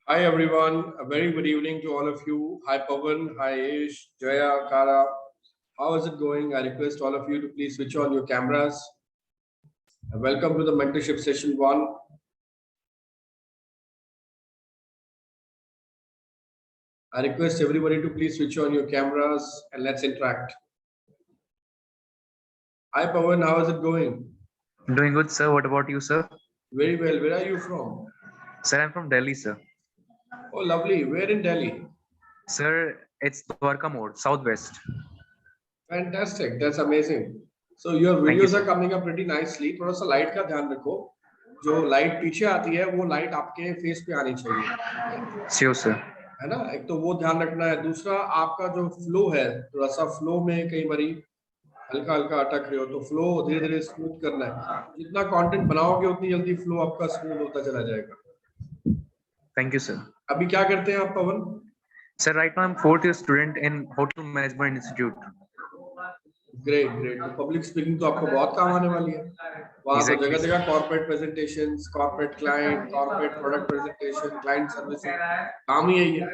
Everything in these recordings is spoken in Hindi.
Hi everyone, a very good evening to all of you. Hi Pavan, hi Ish, Jaya, Kara. How is it going? I request all of you to please switch on your cameras. Welcome to the Mentorship Session 1. I request everybody to please switch on your cameras and let's interact. Hi Pavan, how is it going? Doing good, sir. What about you, sir? Very well. Where are you from? Sir, I'm from Delhi, sir. Oh, lovely. Where in Delhi? Sir, it's Dwarka Mode, Southwest. Fantastic. That's amazing. So your Thank you, videos are sir. coming up pretty nicely. थोड़ा सा लाइट का ध्यान रखो. जो लाइट पीछे आती है वो लाइट आपके फेस पे आनी चाहिए. Sure, sir. है ना. एक तो वो ध्यान रखना है. दूसरा आपका जो फ्लो है थोड़ा सा फ्लो में कई बारी हल्का हल्का अटक रहे हो तो फ्लो धीरे धीरे स्मूथ करना है. जितना कंटेंट बनाओगे उतनी जल्दी फ्लो आपका स्मूथ होता चला जाएगा. Thank you, sir. अभी क्या करते हैं आप पवन? Sir, right now I'm fourth year student in Hotel Management Institute. Great great. तो पब्लिक स्पीकिंग तो आपको बहुत काम आने वाली है. वहाँ तो Exactly, जगह sir. जगह corporate presentations, corporate client, corporate product presentation, client services, काम ही यही है.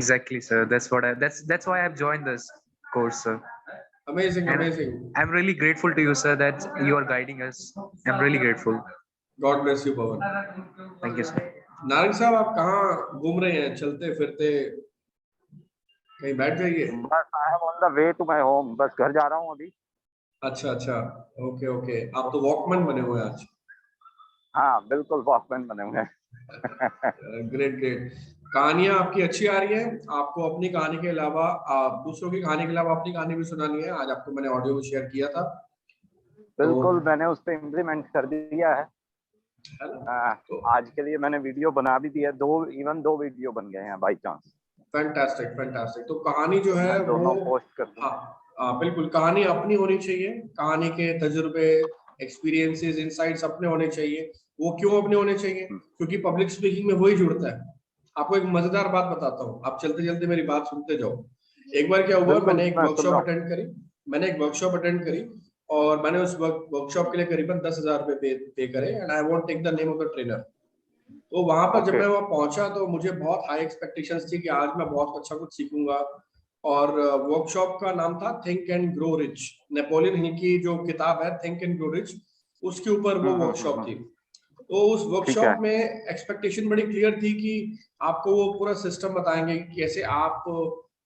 Exactly, sir. That's why I've joined this course, sir. Amazing And amazing. I'm really grateful to you, sir, that you are guiding us. I'm really grateful. God bless you Pawan. Thank you, sir. Narang साहब आप कहाँ घूम रहे हैं? चलते फिरते कहीं बैठ जाइए. बस I am on the way to my home. बस घर जा रहा हूँ अभी. अच्छा अच्छा. Okay okay. आप तो वॉकमैन बने हुए हैं आज. हाँ बिल्कुल वॉकमैन बने हुए हैं. Great great. कहानियां आपकी अच्छी आ रही है. आपको अपनी कहानी के अलावा दूसरों की कहानी के अलावा अपनी कहानी भी सुनानी है. आज आपको मैंने ऑडियो भी शेयर किया था. बिल्कुल मैंने उस पर इम्प्लीमेंट कर दिया है. आज के लिए मैंने वीडियो बना भी दिया. दो वीडियो बन गए हैं बाई चांस. Fantastic fantastic. तो कहानी जो है दोनों वो पोस्ट कर दूंगा. हाँ बिल्कुल. कहानी अपनी होनी चाहिए. कहानी के तजुर्बे, एक्सपीरियंसेस, इनसाइट्स अपने होने चाहिए. वो क्यों अपने होने चाहिए? क्योंकि पब्लिक स्पीकिंग में वही जुड़ता है. आपको एक मजेदार बात बताता हूँ. आप चलते चलते मेरी बात सुनते जाओ. एक बार क्या हुआ, मैंने एक वर्कशॉप अटेंड करी और मैंने उस वर्कशॉप के लिए करीबन 10,000 रुपए पे करे and I want take the name of the trainer. तो वहां पर जब मैं वहां पहुंचा तो मुझे बहुत हाई एक्सपेक्टेशंस थी कि आज मैं बहुत अच्छा कुछ सीखूंगा. और वर्कशॉप का नाम था think and grow rich. Napoleon Hill की जो किताब है थिंक एंड ग्रो रिच, उसके ऊपर वो वर्कशॉप थी. तो उस वर्कशॉप में एक्सपेक्टेशन बड़ी क्लियर थी कि आपको वो पूरा सिस्टम बताएंगे कि कैसे आप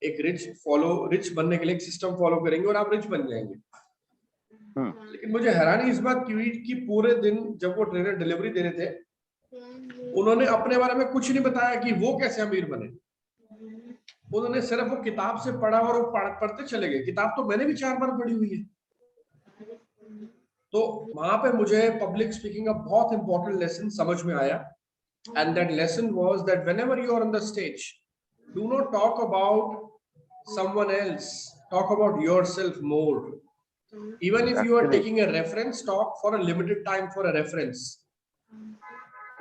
एक रिच बनने के लिए एक सिस्टम फॉलो करेंगे और आप रिच बन जाएंगे. लेकिन मुझे हैरानी इस बात की हुई कि पूरे दिन जब वो ट्रेनर डिलीवरी दे रहे थे उन्होंने अपने बारे में कुछ नहीं बताया कि वो कैसे अमीर बने. उन्होंने सिर्फ वो किताब से पढ़ा और वो पढ़ते चले गए. किताब तो मैंने भी 4 बार पढ़ी हुई है. तो वहां पे मुझे पब्लिक स्पीकिंग का बहुत इंपॉर्टेंट लेसन समझ में आया. And that lesson was that whenever you are on the stage, do not talk about someone else, talk about yourself more. Even if you are taking a reference, talk for a limited time for a reference.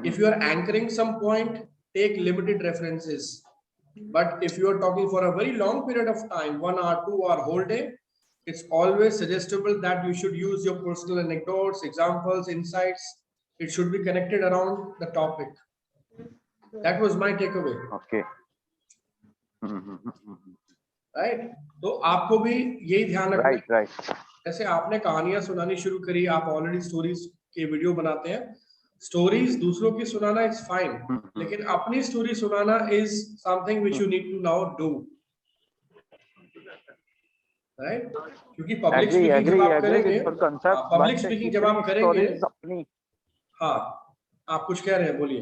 If you are anchoring some point, take limited references. But if you are talking for a very long period of time, 1 hour, 2 hour, whole day, it's always suggestible that you should use your personal anecdotes, examples, insights. It should be connected around the topic. That was my takeaway. Okay. Right? तो आपको भी यही ध्यान रखना है. Right. जैसे आपने कहानियां सुनानी शुरू करी, आप ऑलरेडी स्टोरीज के वीडियो बनाते हैं. स्टोरीज दूसरों की सुनाना इज फाइन, लेकिन अपनी स्टोरी सुनाना is something which you need to now do. Right? क्योंकि पब्लिक स्पीकिंग जब आप करेंगे, पब्लिक स्पीकिंग जब आप करेंगे, हाँ आप कुछ कह रहे हैं, बोलिए.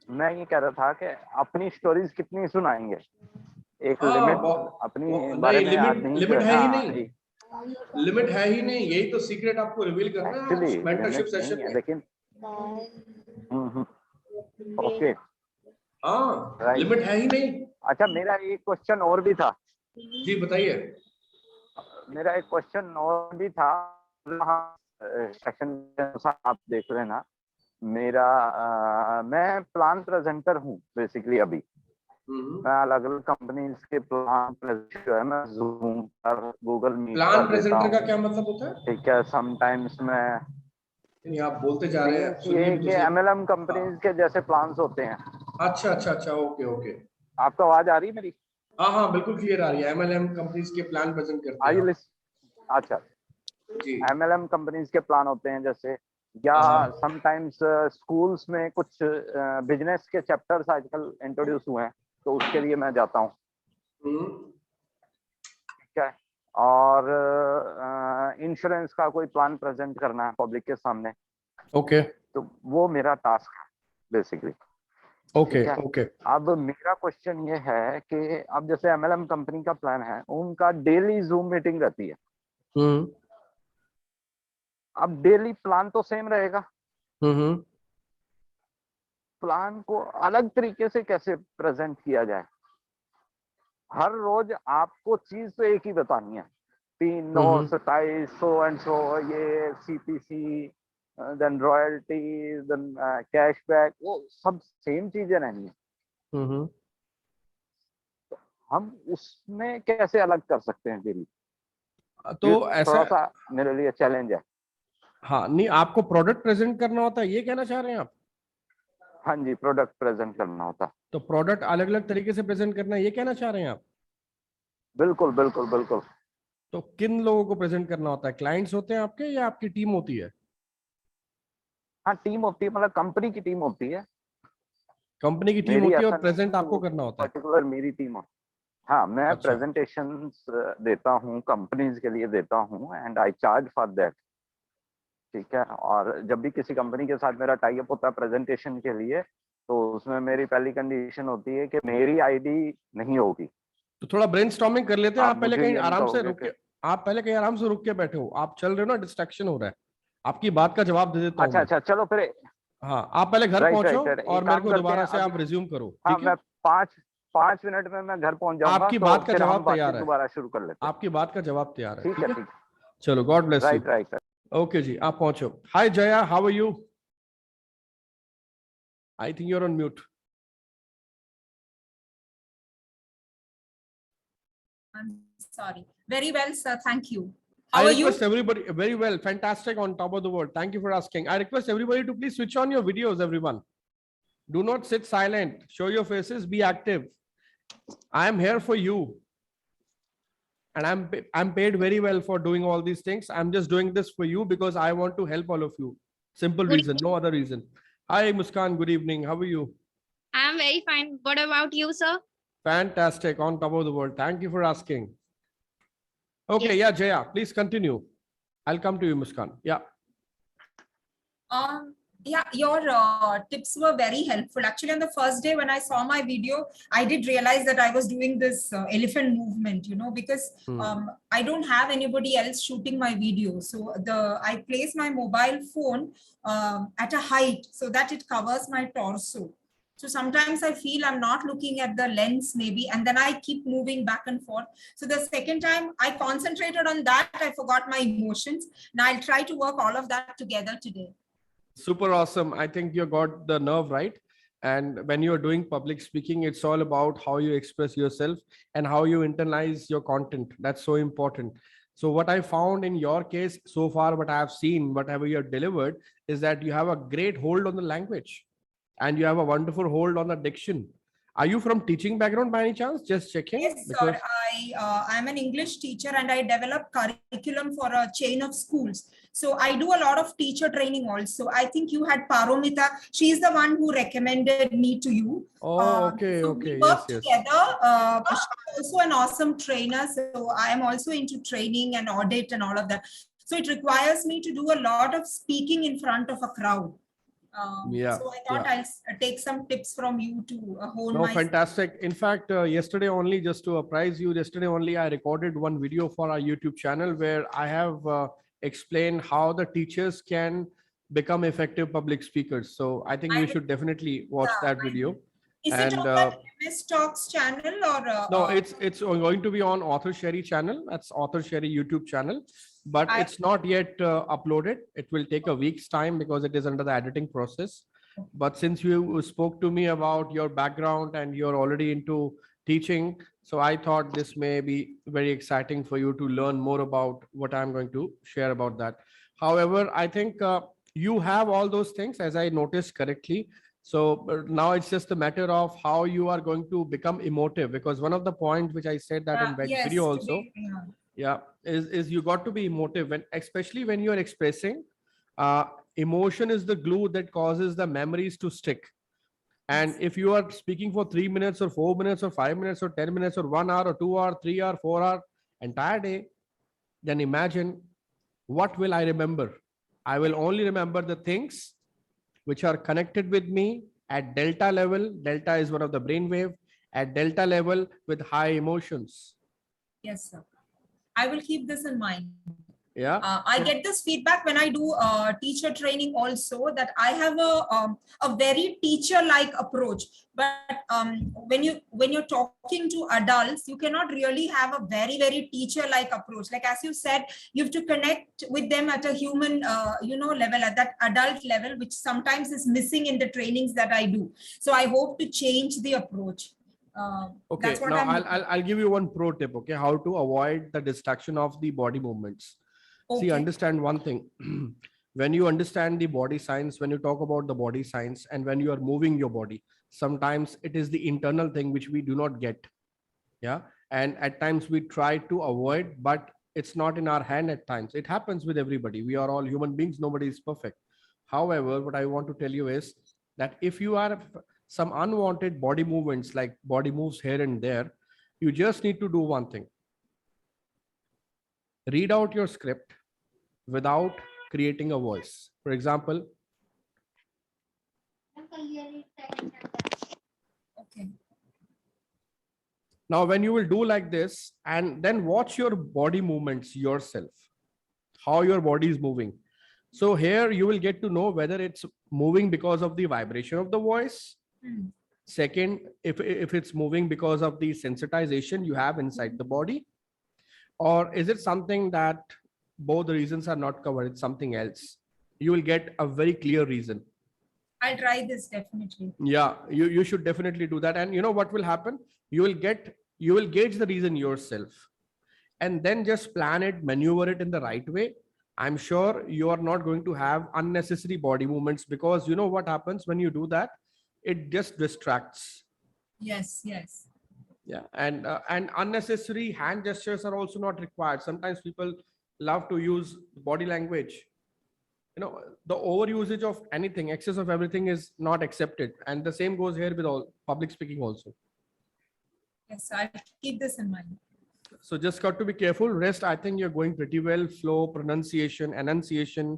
मैं ये कह रहा था कि अपनी स्टोरीज कितनी सुनाएंगे. एक लिमिट अपनी बारे में आदमी लिमिट है ही नहीं. लिमिट है ही नहीं. यही तो सीक्रेट आपको रिवील करना है मेंटरशिप सेशन में. लेकिन ओके हाँ लिमिट है ही नहीं. अच्छा मेरा एक क्वेश्चन और भी था. जी बताइए. मेरा एक क्वेश्चन और भी था. सेशन आप देख रहे हैं ना. मैं प्लान प्रेजेंटर हूँ बेसिकली. अभी मैं अलग अलग कंपनीज के प्लान जो है मैं जूम पर, गूगल मीट प्लान प्रेजेंटर का क्या मतलब होता है? ठीक है. समटाइम्स मैं नहीं, आप बोलते जा रहे हैं, सुनिए ये भी तो कि सही। MLM कंपनीज के जैसे प्लान्स होते हैं। अच्छा अच्छा अच्छा, ओके ओके। आपको आवाज आ रही है मेरी? हाँ हाँ, बिल्कुल क्लियर आ रही है। एमएलएम कंपनीज के प्लान प्रेजेंट करते हैं आई आप। लिस्ट। अच्छा, जी। MLM कंपनीज के प्लान होते हैं जैसे, या हाँ समटाइम्स स्कूल्स में कुछ बिजनेस के चैप्टर्स आजकल इंट्रोड्यूस हुए हैं, तो उसके लिए मैं जाता हूँ। ठीक है। और इंश्योरेंस का कोई प्लान प्रेजेंट करना है पब्लिक के सामने, ओके तो वो मेरा टास्क है बेसिकली। ओके ठीक है। ओके। अब मेरा क्वेश्चन ये है कि अब जैसे MLM कंपनी का प्लान है, उनका डेली जूम मीटिंग रहती है। अब डेली प्लान तो सेम रहेगा, प्लान को अलग तरीके से कैसे प्रेजेंट किया जाए? हर रोज आपको चीज तो एक ही बतानी है, 3, 9, 27 एंड सो, ये CPC, then royalty, then cashback, वो सब सेम चीजें रहनी है। हम उसमें कैसे अलग कर सकते हैं डेली? तो ऐसा, थोड़ा सा मेरे लिए चैलेंज है। हाँ नहीं, आपको प्रोडक्ट प्रेजेंट करना होता है, ये कहना चाह रहे हैं आप? हाँ जी, प्रोडक्ट प्रेजेंट करना होता है। तो प्रोडक्ट अलग अलग तरीके से प्रेजेंट करना है, ये कहना चाह रहे हैं आप? बिल्कुल बिल्कुल बिल्कुल। तो किन लोगों को प्रेजेंट करना होता है? क्लाइंट्स होते हैं आपके या आपकी टीम होती है? हाँ, टीम होती है, मतलब कंपनी की टीम होती है। कंपनी की टीम मेरी होती है और ऐसा नहीं प्रेजेंट कि आपको वो करना होता है? पर्टिकुलर मेरी टीम हो। हाँ, मैं अच्छा प्रेजेंटेशंस देता हूँ, कंपनीज के लिए देता हूँ, and I charge for that. ठीक है। और जब भी किसी कंपनी के साथ मेरा टाई अप होता है प्रेजेंटेशन के लिए, तो उसमें मेरी पहली कंडीशन होती है कि मेरी आईडी नहीं होगी। तो थोड़ा ब्रेनस्टॉर्मिंग कर लेते हैं। आप आप पहले मुझे कहीं ये नहीं आराम से कहोगे रुक कि के, आप पहले कहीं आराम से रुक के बैठे हो, आप चल रहे हो ना, डिस्ट्रैक्शन हो रहा है। आपकी बात का जवाब दे देता हूं अच्छा मैं। अच्छा, चलो फिर। हाँ, आप पहले घर राइट पहुंचो राइट राइट, और एक मेरे काम को करते हैं दोबारा से अभी। आप रिज्यूम करो, हाँ, ठीक है? मैं 5 मिनट में मैं घर पहुंच जाऊंगा, आपकी तो बात का फिर हम जवाब बातचीत तैयार है। दोबारा शुरू कर लेते हैं। आपकी बात का जवाब तैयार है, ठीक ठीक है है? ठीक। चलो, God bless you. Right right right. Okay जी, आप पहुंचो। Hi Jaya, how are you? I think you're on mute. I'm sorry. Very well, sir. Thank you. I How are you? request everybody, very well, fantastic, on top of the world. Thank you for asking. I request everybody to please switch on your videos, everyone. Do not sit silent. Show your faces, be active. I am here for you. And I'm paid very well for doing all these things. I'm just doing this for you because I want to help all of you. Simple Good reason, no other reason. Hi, Muskan. Good evening. How are you? I'm very fine. What about you, sir? Fantastic. On top of the world. Thank you for asking. Okay. Yes. Yeah, Jaya, please continue. I'll come to you, Muskan. Yeah. Yeah, your tips were very helpful. Actually, on the first day when I saw my video, I did realize that I was doing this elephant movement, because I don't have anybody else shooting my video. So I place my mobile phone at a height so that it covers my torso. So sometimes I feel I'm not looking at the lens maybe, and then I keep moving back and forth. So the second time I concentrated on that, I forgot my emotions. Now I'll try to work all of that together today. Super awesome. I think you got the nerve right. And when you're doing public speaking, it's all about how you express yourself and how you internalize your content. That's so important. So what I found in your case so far, what I have seen, whatever you have delivered, is that you have a great hold on the language and you have a wonderful hold on the diction. Are you from teaching background by any chance? Just checking. Yes, Because sir. I'm an English teacher and I develop curriculum for a chain of schools. So I do a lot of teacher training also. I think you had Paromita. She's the one who recommended me to you. oh, okay, So okay, we yes, work yes. together. She's also an awesome trainer. So I am also into training and audit and all of that. So it requires me to do a lot of speaking in front of a crowd. Yeah, So I yeah. thought I'll take some tips from you to hone No, my. fantastic. In fact, yesterday only, just to apprise you, yesterday only I recorded one video for our YouTube channel where I have explained how the teachers can become effective public speakers. So I think you should definitely watch that video. Is it And on that MS Talks channel or? no, it's going to be on Author Sherry channel. That's Author Sherry YouTube channel, but it's not yet uploaded. It will take a week's time because it is under the editing process. But since you spoke to me about your background and you're already into teaching, so I thought this may be very exciting for you to learn more about what I'm going to share about that. However, I think you have all those things, as I noticed correctly. So now it's just a matter of how you are going to become emotive, because one of the points which I said that in Yes, video to also, be, yeah. yeah, is you got to be emotive, when especially when you are expressing. uh, Emotion is the glue that causes the memories to stick. And Yes. if you are speaking for 3 minutes or 4 minutes or 5 minutes or 10 minutes or 1 hour or 2 hour 3 hour 4 hour entire day, then imagine, what will I remember? I will only remember the things which are connected with me at delta level. Delta is one of the brain wave at delta level with high emotions. Yes, sir. I will keep this in mind. Yeah. I get this feedback when I do teacher training also, that I have a very teacher-like approach. But when you're talking to adults, you cannot really have a very teacher-like approach. Like as you said, you have to connect with them at a human level, at that adult level, which sometimes is missing in the trainings that I do. So I hope to change the approach. Okay, That's what now I'm I'll give you one pro tip. Okay, how to avoid the distraction of the body movements. See, okay. understand one thing. When you understand the body science, when you talk about the body science, and when you are moving your body, sometimes it is the internal thing which we do not get. Yeah. And at times we try to avoid, but it's not in our hand at times. It happens with everybody. We are all human beings. Nobody is perfect. However, what I want to tell you is that if you are some unwanted body movements, like body moves here and there, you just need to do one thing. Read out your script without creating a voice. For example, Okay. now when you will do like this, and then watch your body movements yourself, how your body is moving. So here you will get to know whether it's moving because of the vibration of the voice. Second, if it's moving because of the sensitization you have inside the body, or is it something that both the reasons are not covered, it's something else. You will get a very clear reason. I'll try this definitely. Yeah, you should definitely do that. And you know what will happen? You will gauge the reason yourself, and then just plan it, maneuver it in the right way. I'm sure you are not going to have unnecessary body movements, because you know what happens when you do that? It just distracts. Yes, yes. Yeah. And unnecessary hand gestures are also not required. Sometimes people love to use body language. You know, the overusage of anything, excess of everything is not accepted. And the same goes here with all public speaking also. Yes, I'll keep this in mind. So just got to be careful. Rest, I think you're going pretty well. Flow, pronunciation, enunciation,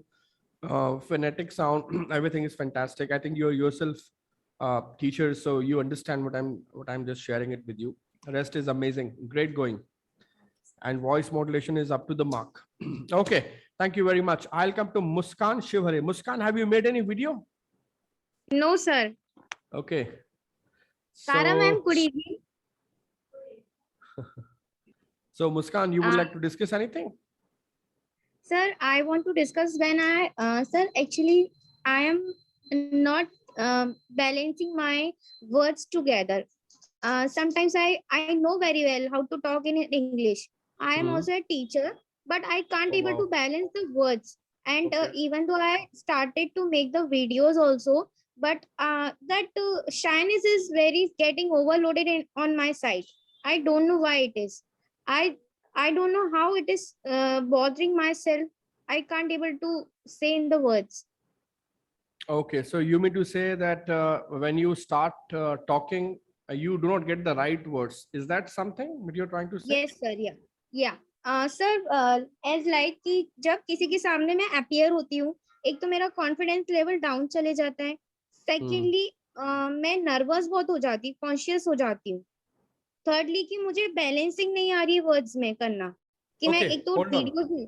phonetic sound, everything is fantastic. I think you're yourself teacher, so you understand what I'm just sharing it with you. Rest is amazing, great going, and voice modulation is up to the mark. Okay, thank you very much. I'll come to Muskan Shivhare. Muskan, have you made any video? No, sir. Okay. Tara ma'am, So, good evening. so Muskan, you would like to discuss anything? Sir, I want to discuss when sir, actually, I am not balancing my words together. Sometimes I know very well how to talk in English. I am also a teacher, but I can't Oh, able to wow. balance the words. And Okay. even though I started to make the videos also, but that shyness is very getting overloaded on my side. I don't know why it is. I I don't know how it is bothering myself. I can't able to say in the words. Okay, so you mean to say that when you start talking, you do not get the right words. Is that something that you're trying to say? Yes, sir. Yeah. Yeah. Sir as like कि जब किसी के सामने मैं अपियर होती हूँ, एक तो मेरा कॉन्फिडेंस लेवल डाउन चले जाता है. सेकेंडली मैं नर्वस बहुत हो जाती हूँ, कॉन्शियस हो जाती हूँ. थर्डली कि मुझे बैलेंसिंग नहीं आ रही है वर्ड्स में करना, कि मैं Okay, एक तो hold on. Video.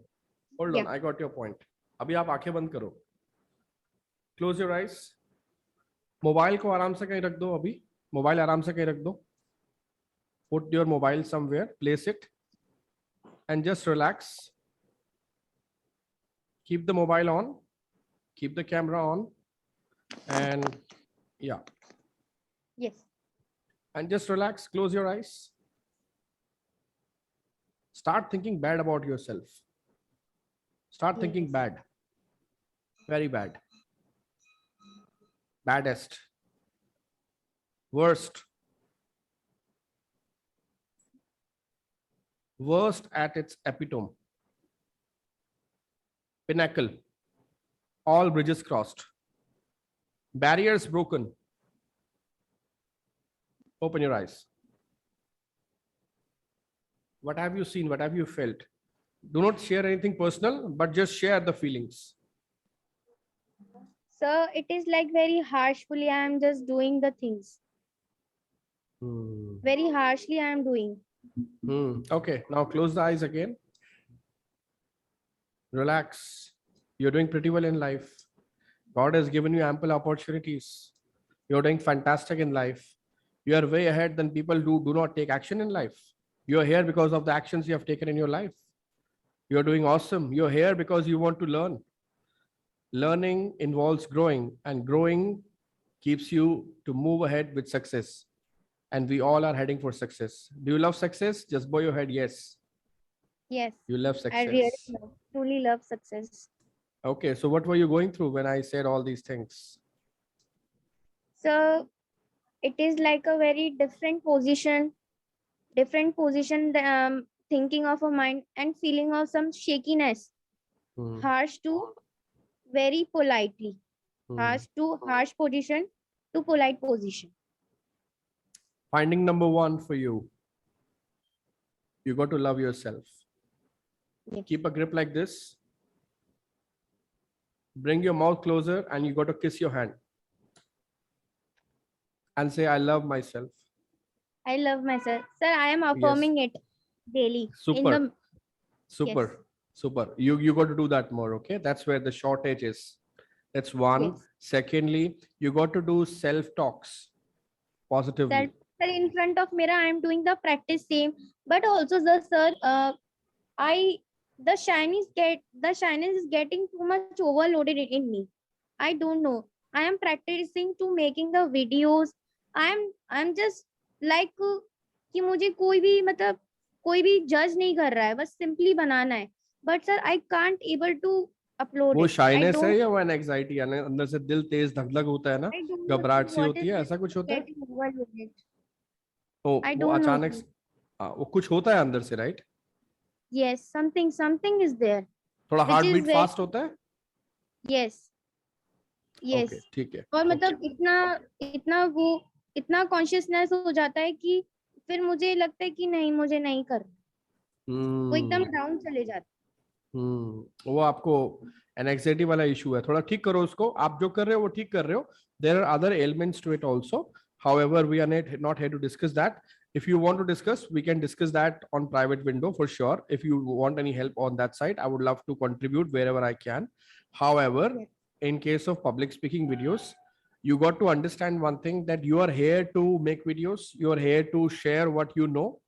Hold on, I got your point. अभी आप आंखें बंद करो. Close your eyes. मोबाइल को आराम से कहीं रख दो. अभी मोबाइल आराम से कहीं रख दो. Put your mobile somewhere, place it, and just relax. Keep the mobile on, keep the camera on, and yeah. Yes. And just relax, close your eyes. Start thinking bad about yourself. Start thinking bad. Very bad. Baddest. Worst. Worst at its epitome. Pinnacle. All bridges crossed. Barriers broken. Open your eyes. What have you seen? What have you felt? Do not share anything personal, but just share the feelings. Sir, it is like very harshfully I am just doing the things. Very harshly I am doing. Okay, now close the eyes again. Relax. You're doing pretty well in life. God has given you ample opportunities. You're doing fantastic in life. You are way ahead than people who do not take action in life. You're here because of the actions you have taken in your life. You're doing awesome. You're here because you want to learn. Learning involves growing, and growing keeps you to move ahead with success. And we all are heading for success. Do you love success? Just bow your head, yes. Yes. You love I success. really truly love success. Okay, so what were you going through when I said all these things? So it is like a very different position, thinking of a mind and feeling of some shakiness, harsh to very politely, harsh to harsh position to polite position. Finding number one for you. You got to love yourself. Yes. Keep a grip like this. Bring your mouth closer and you got to kiss your hand. And say, I love myself. I love myself. Sir, I am affirming it daily. Super. Super. Yes. Super. You got to do that more, okay? That's where the shortage is. That's one. Yes. Secondly, you got to do self-talks positively. Sir, in front of mirror, I am doing the practice same. But also, the shyness is getting too much overloaded in me. I don't know. I am practicing to making the videos. I'm just like कि मुझे कोई भी जज नहीं कर रहा है, बस सिंपली बनाना है. But sir, I can't able to upload वो it. शाइनेस है या वो एंजाइटी है? अंदर से दिल तेज धक धक होता है ना, घबराहट सी होती है, ऐसा कुछ होता है? तो वो अचानक वो कुछ होता है अंदर से, right? Yes, something is there. थोड़ा हार्ट बीट फास्ट होता है? Yes. Yes. Okay, ठीक है. और मतलब इतना कॉन्शियसनेस हो जाता है कि फिर मुझे लगता है कि नहीं, मुझे नहीं करना. वो एकदम डाउन चले जाता है. वो आपको एंजाइटी वाला इशू है, थोड़ा ठीक करो उसको. आप जो कर रहे हो वो ठीक कर रहे हो. There are other elements to it also. However, we are not here to discuss that. If you want to discuss, we can discuss that on private window for sure. If you want any help on that side, I would love to contribute wherever I can. However, in case of public speaking videos, you got to understand one thing, that you are here to make videos. You are here to share what you know,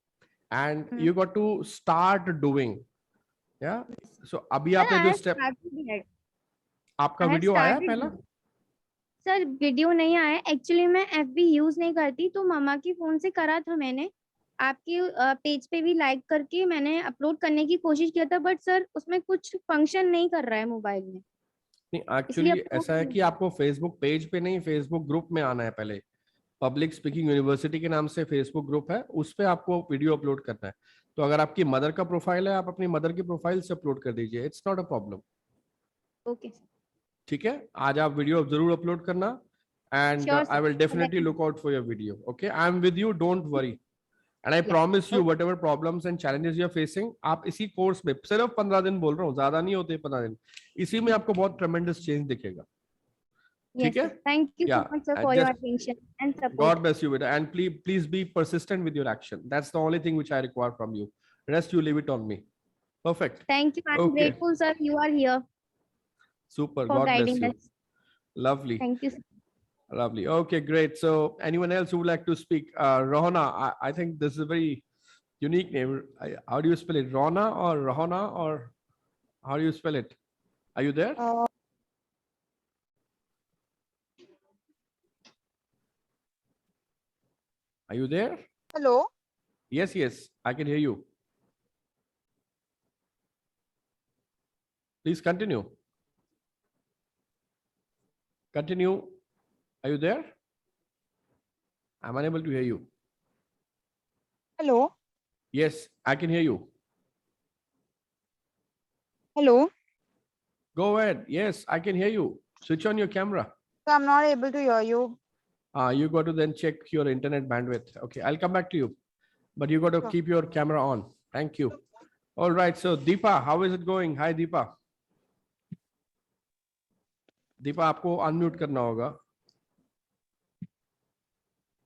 and you got to start doing. Yeah. So अभी आपने जो स्टेप, आपका वीडियो आया पहला? सर वीडियो नहीं आया एक्चुअली. मैं एफबी यूज नहीं करती, तो मामा के फोन से करा था मैंने. आपके पेज पे भी लाइक करके मैंने अपलोड करने की कोशिश किया था, बट सर उसमें कुछ फंक्शन नहीं कर रहा है मोबाइल में. नहीं, एक्चुअली ऐसा है कि आपको फेसबुक पेज पे नहीं, फेसबुक ग्रुप में आना है पहले. पब्लिक स्पीकिंग यूनिवर्सिटी के नाम से फेसबुक ग्रुप है, उस पे आपको वीडियो अपलोड करना है. तो अगर आपकी मदर का प्रोफाइल है, आप अपनी मदर की प्रोफाइल से अपलोड कर दीजिए. It's not a problem. Okay sir. ठीक है, आज आप वीडियो जरूर अपलोड करना, and I will definitely look out for your video. Okay, I am with you, don't worry. And I promise you, whatever problems and challenges you are facing, आप इसी कोर्स में, सिर्फ 15 दिन बोल रहा हूँ, ज्यादा नहीं होते 15 दिन, इसी में आपको बहुत ट्रेमेंडस चेंज दिखेगा. ठीक है? Thank you so much sir for your attention and support. God bless you, beta, and please be persistent with your action. That's the only thing which I require from you. Rest you leave it on me. Perfect. Thank you. I'm grateful, sir. You are here. Super. For God bless guiding you. us. Lovely. Thank you, sir. Lovely. Okay, great. So anyone else who would like to speak? Rohana, I think this is a very unique name. How do you spell it? Rona or Rohana, or how do you spell it? Are you there? Are you there? Hello. Yes, I can hear you. Please continue. Continue. Are you there? I'm unable to hear you. Hello. Yes, I can hear you. Hello. Go ahead. Yes, I can hear you. Switch on your camera. So I'm not able to hear you. You got to then check your internet bandwidth. Okay, I'll come back to you. But you got to Sure. keep your camera on. Thank you. All right. So Deepa, how is it going? Hi, Deepa. Deepa, आपको unmute करना होगा.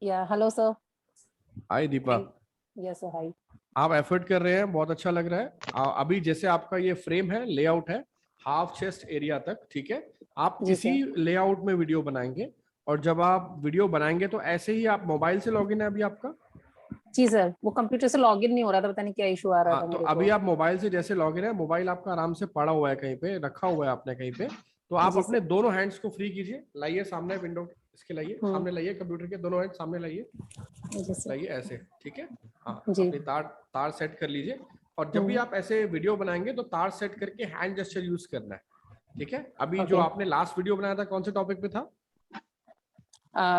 Yeah, hello sir. Hi, Deepa. Yes sir, hi. आप एफर्ट कर रहे हैं, बहुत अच्छा लग रहा है. अभी जैसे आपका ये फ्रेम है, लेआउट है हाफ चेस्ट एरिया तक, ठीक है. आप जी इसी लेआउट में वीडियो बनाएंगे और जब आप वीडियो बनाएंगे तो ऐसे ही आप मोबाइल से लॉगिन है अभी आपका? जी सर, वो कंप्यूटर से लॉगिन नहीं हो रहा था, पता नहीं क्या इशू आ रहा था तो मेरे अभी को. आप मोबाइल से जैसे लॉगिन है, मोबाइल आपका आराम से पड़ा हुआ है कहीं पे, रखा हुआ है आपने कहीं पे, तो आप जी अपने दोनों हैंड्स को फ्री कीजिए, लाइए सामने विंडो इसके, लाइए सामने, लाइए कंप्यूटर के दोनों हैंड सामने लाइए, जी सर. लाइए ऐसे, ठीक है. हाँ, जी. अपनी तार सेट कर लीजिए और जब भी आप ऐसे वीडियो बनाएंगे तो तार सेट करके हैंड जेस्चर यूज करना है, ठीक है. अभी जो आपने लास्ट वीडियो बनाया था कौन से टॉपिक पे था?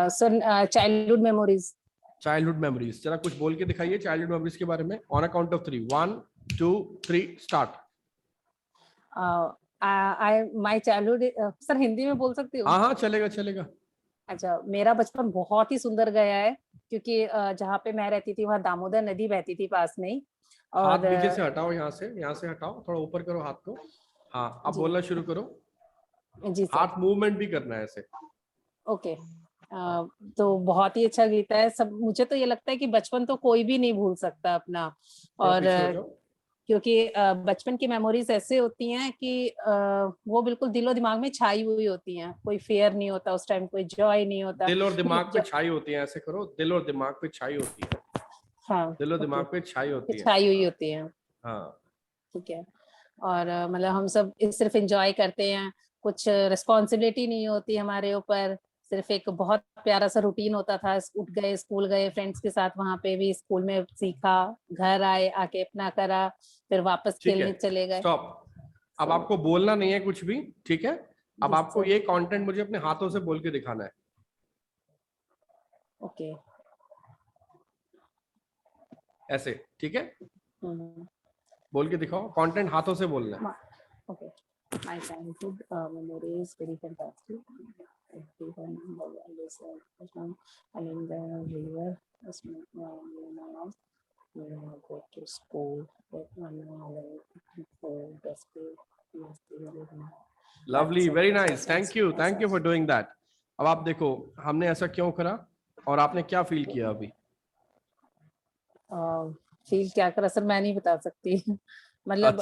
Sir childhood memories. Childhood memories. जरा कुछ बोल के दिखाइए चाइल्डहुड मेमोरीज के बारे में. On a count of 3, 1 2 3 start. My childhood. Sir Hindi में बोल सकती हूँ? हाँ चलेगा चलेगा. अच्छा, मेरा बचपन बहुत ही सुंदर गया है क्योंकि जहाँ पे मैं रहती थी वहाँ दामोदर नदी बहती थी पास में ही. और हाथ नीचे से हटाओ, यहाँ से हटाओ, थोड़ा ऊपर करो हाथ को. हाँ, अब बोलना शुरू करो. जी सर. हाथ मूवमेंट भी करना है ऐसे. ओके. तो बहुत ही अच्छा गीता है सब. मुझे तो ये लगता है कि बचपन तो कोई भी नहीं भूल सकता अपना. और क्योंकि बचपन की मेमोरीज ऐसे होती हैं कि वो बिल्कुल दिलो दिमाग में छाई हुई होती हैं. कोई फेयर नहीं होता उस टाइम, कोई जॉय नहीं होता. दिल और दिमाग पे छाई होती है, ऐसे करो, दिल और दिमाग पे छाई होती है. हाँ, दिल और दिमाग पे छाई होती है, छाई हुई होती है. हाँ, ठीक है. और मतलब हम सब सिर्फ एंजॉय करते हैं, कुछ रिस्पॉन्सिबिलिटी नहीं होती हमारे ऊपर. सिर्फ एक बहुत प्यारा सा रूटीन होता था. उठ गए, स्कूल गए फ्रेंड्स के साथ, वहां पे भी स्कूल में सीखा, घर आए, आके अपना करा, फिर वापस खेलने चले गए. स्टॉप. अब आपको बोलना नहीं है कुछ भी, ठीक है. अब आपको ये कंटेंट मुझे अपने हाथों से बोल के दिखाना है. ओके. ऐसे, ठीक है. बोल के दिखाओ, कंटेंट हाथों से बोलना है. Okay. My childhood memories very fantastic. Everyone always along the river. Go to school. Lovely, very nice. Thank you for doing that. अब आप देखो हमने ऐसा क्यों करा और आपने क्या फील किया अभी? फील क्या करा सर, मैं नहीं बता सकती. मतलब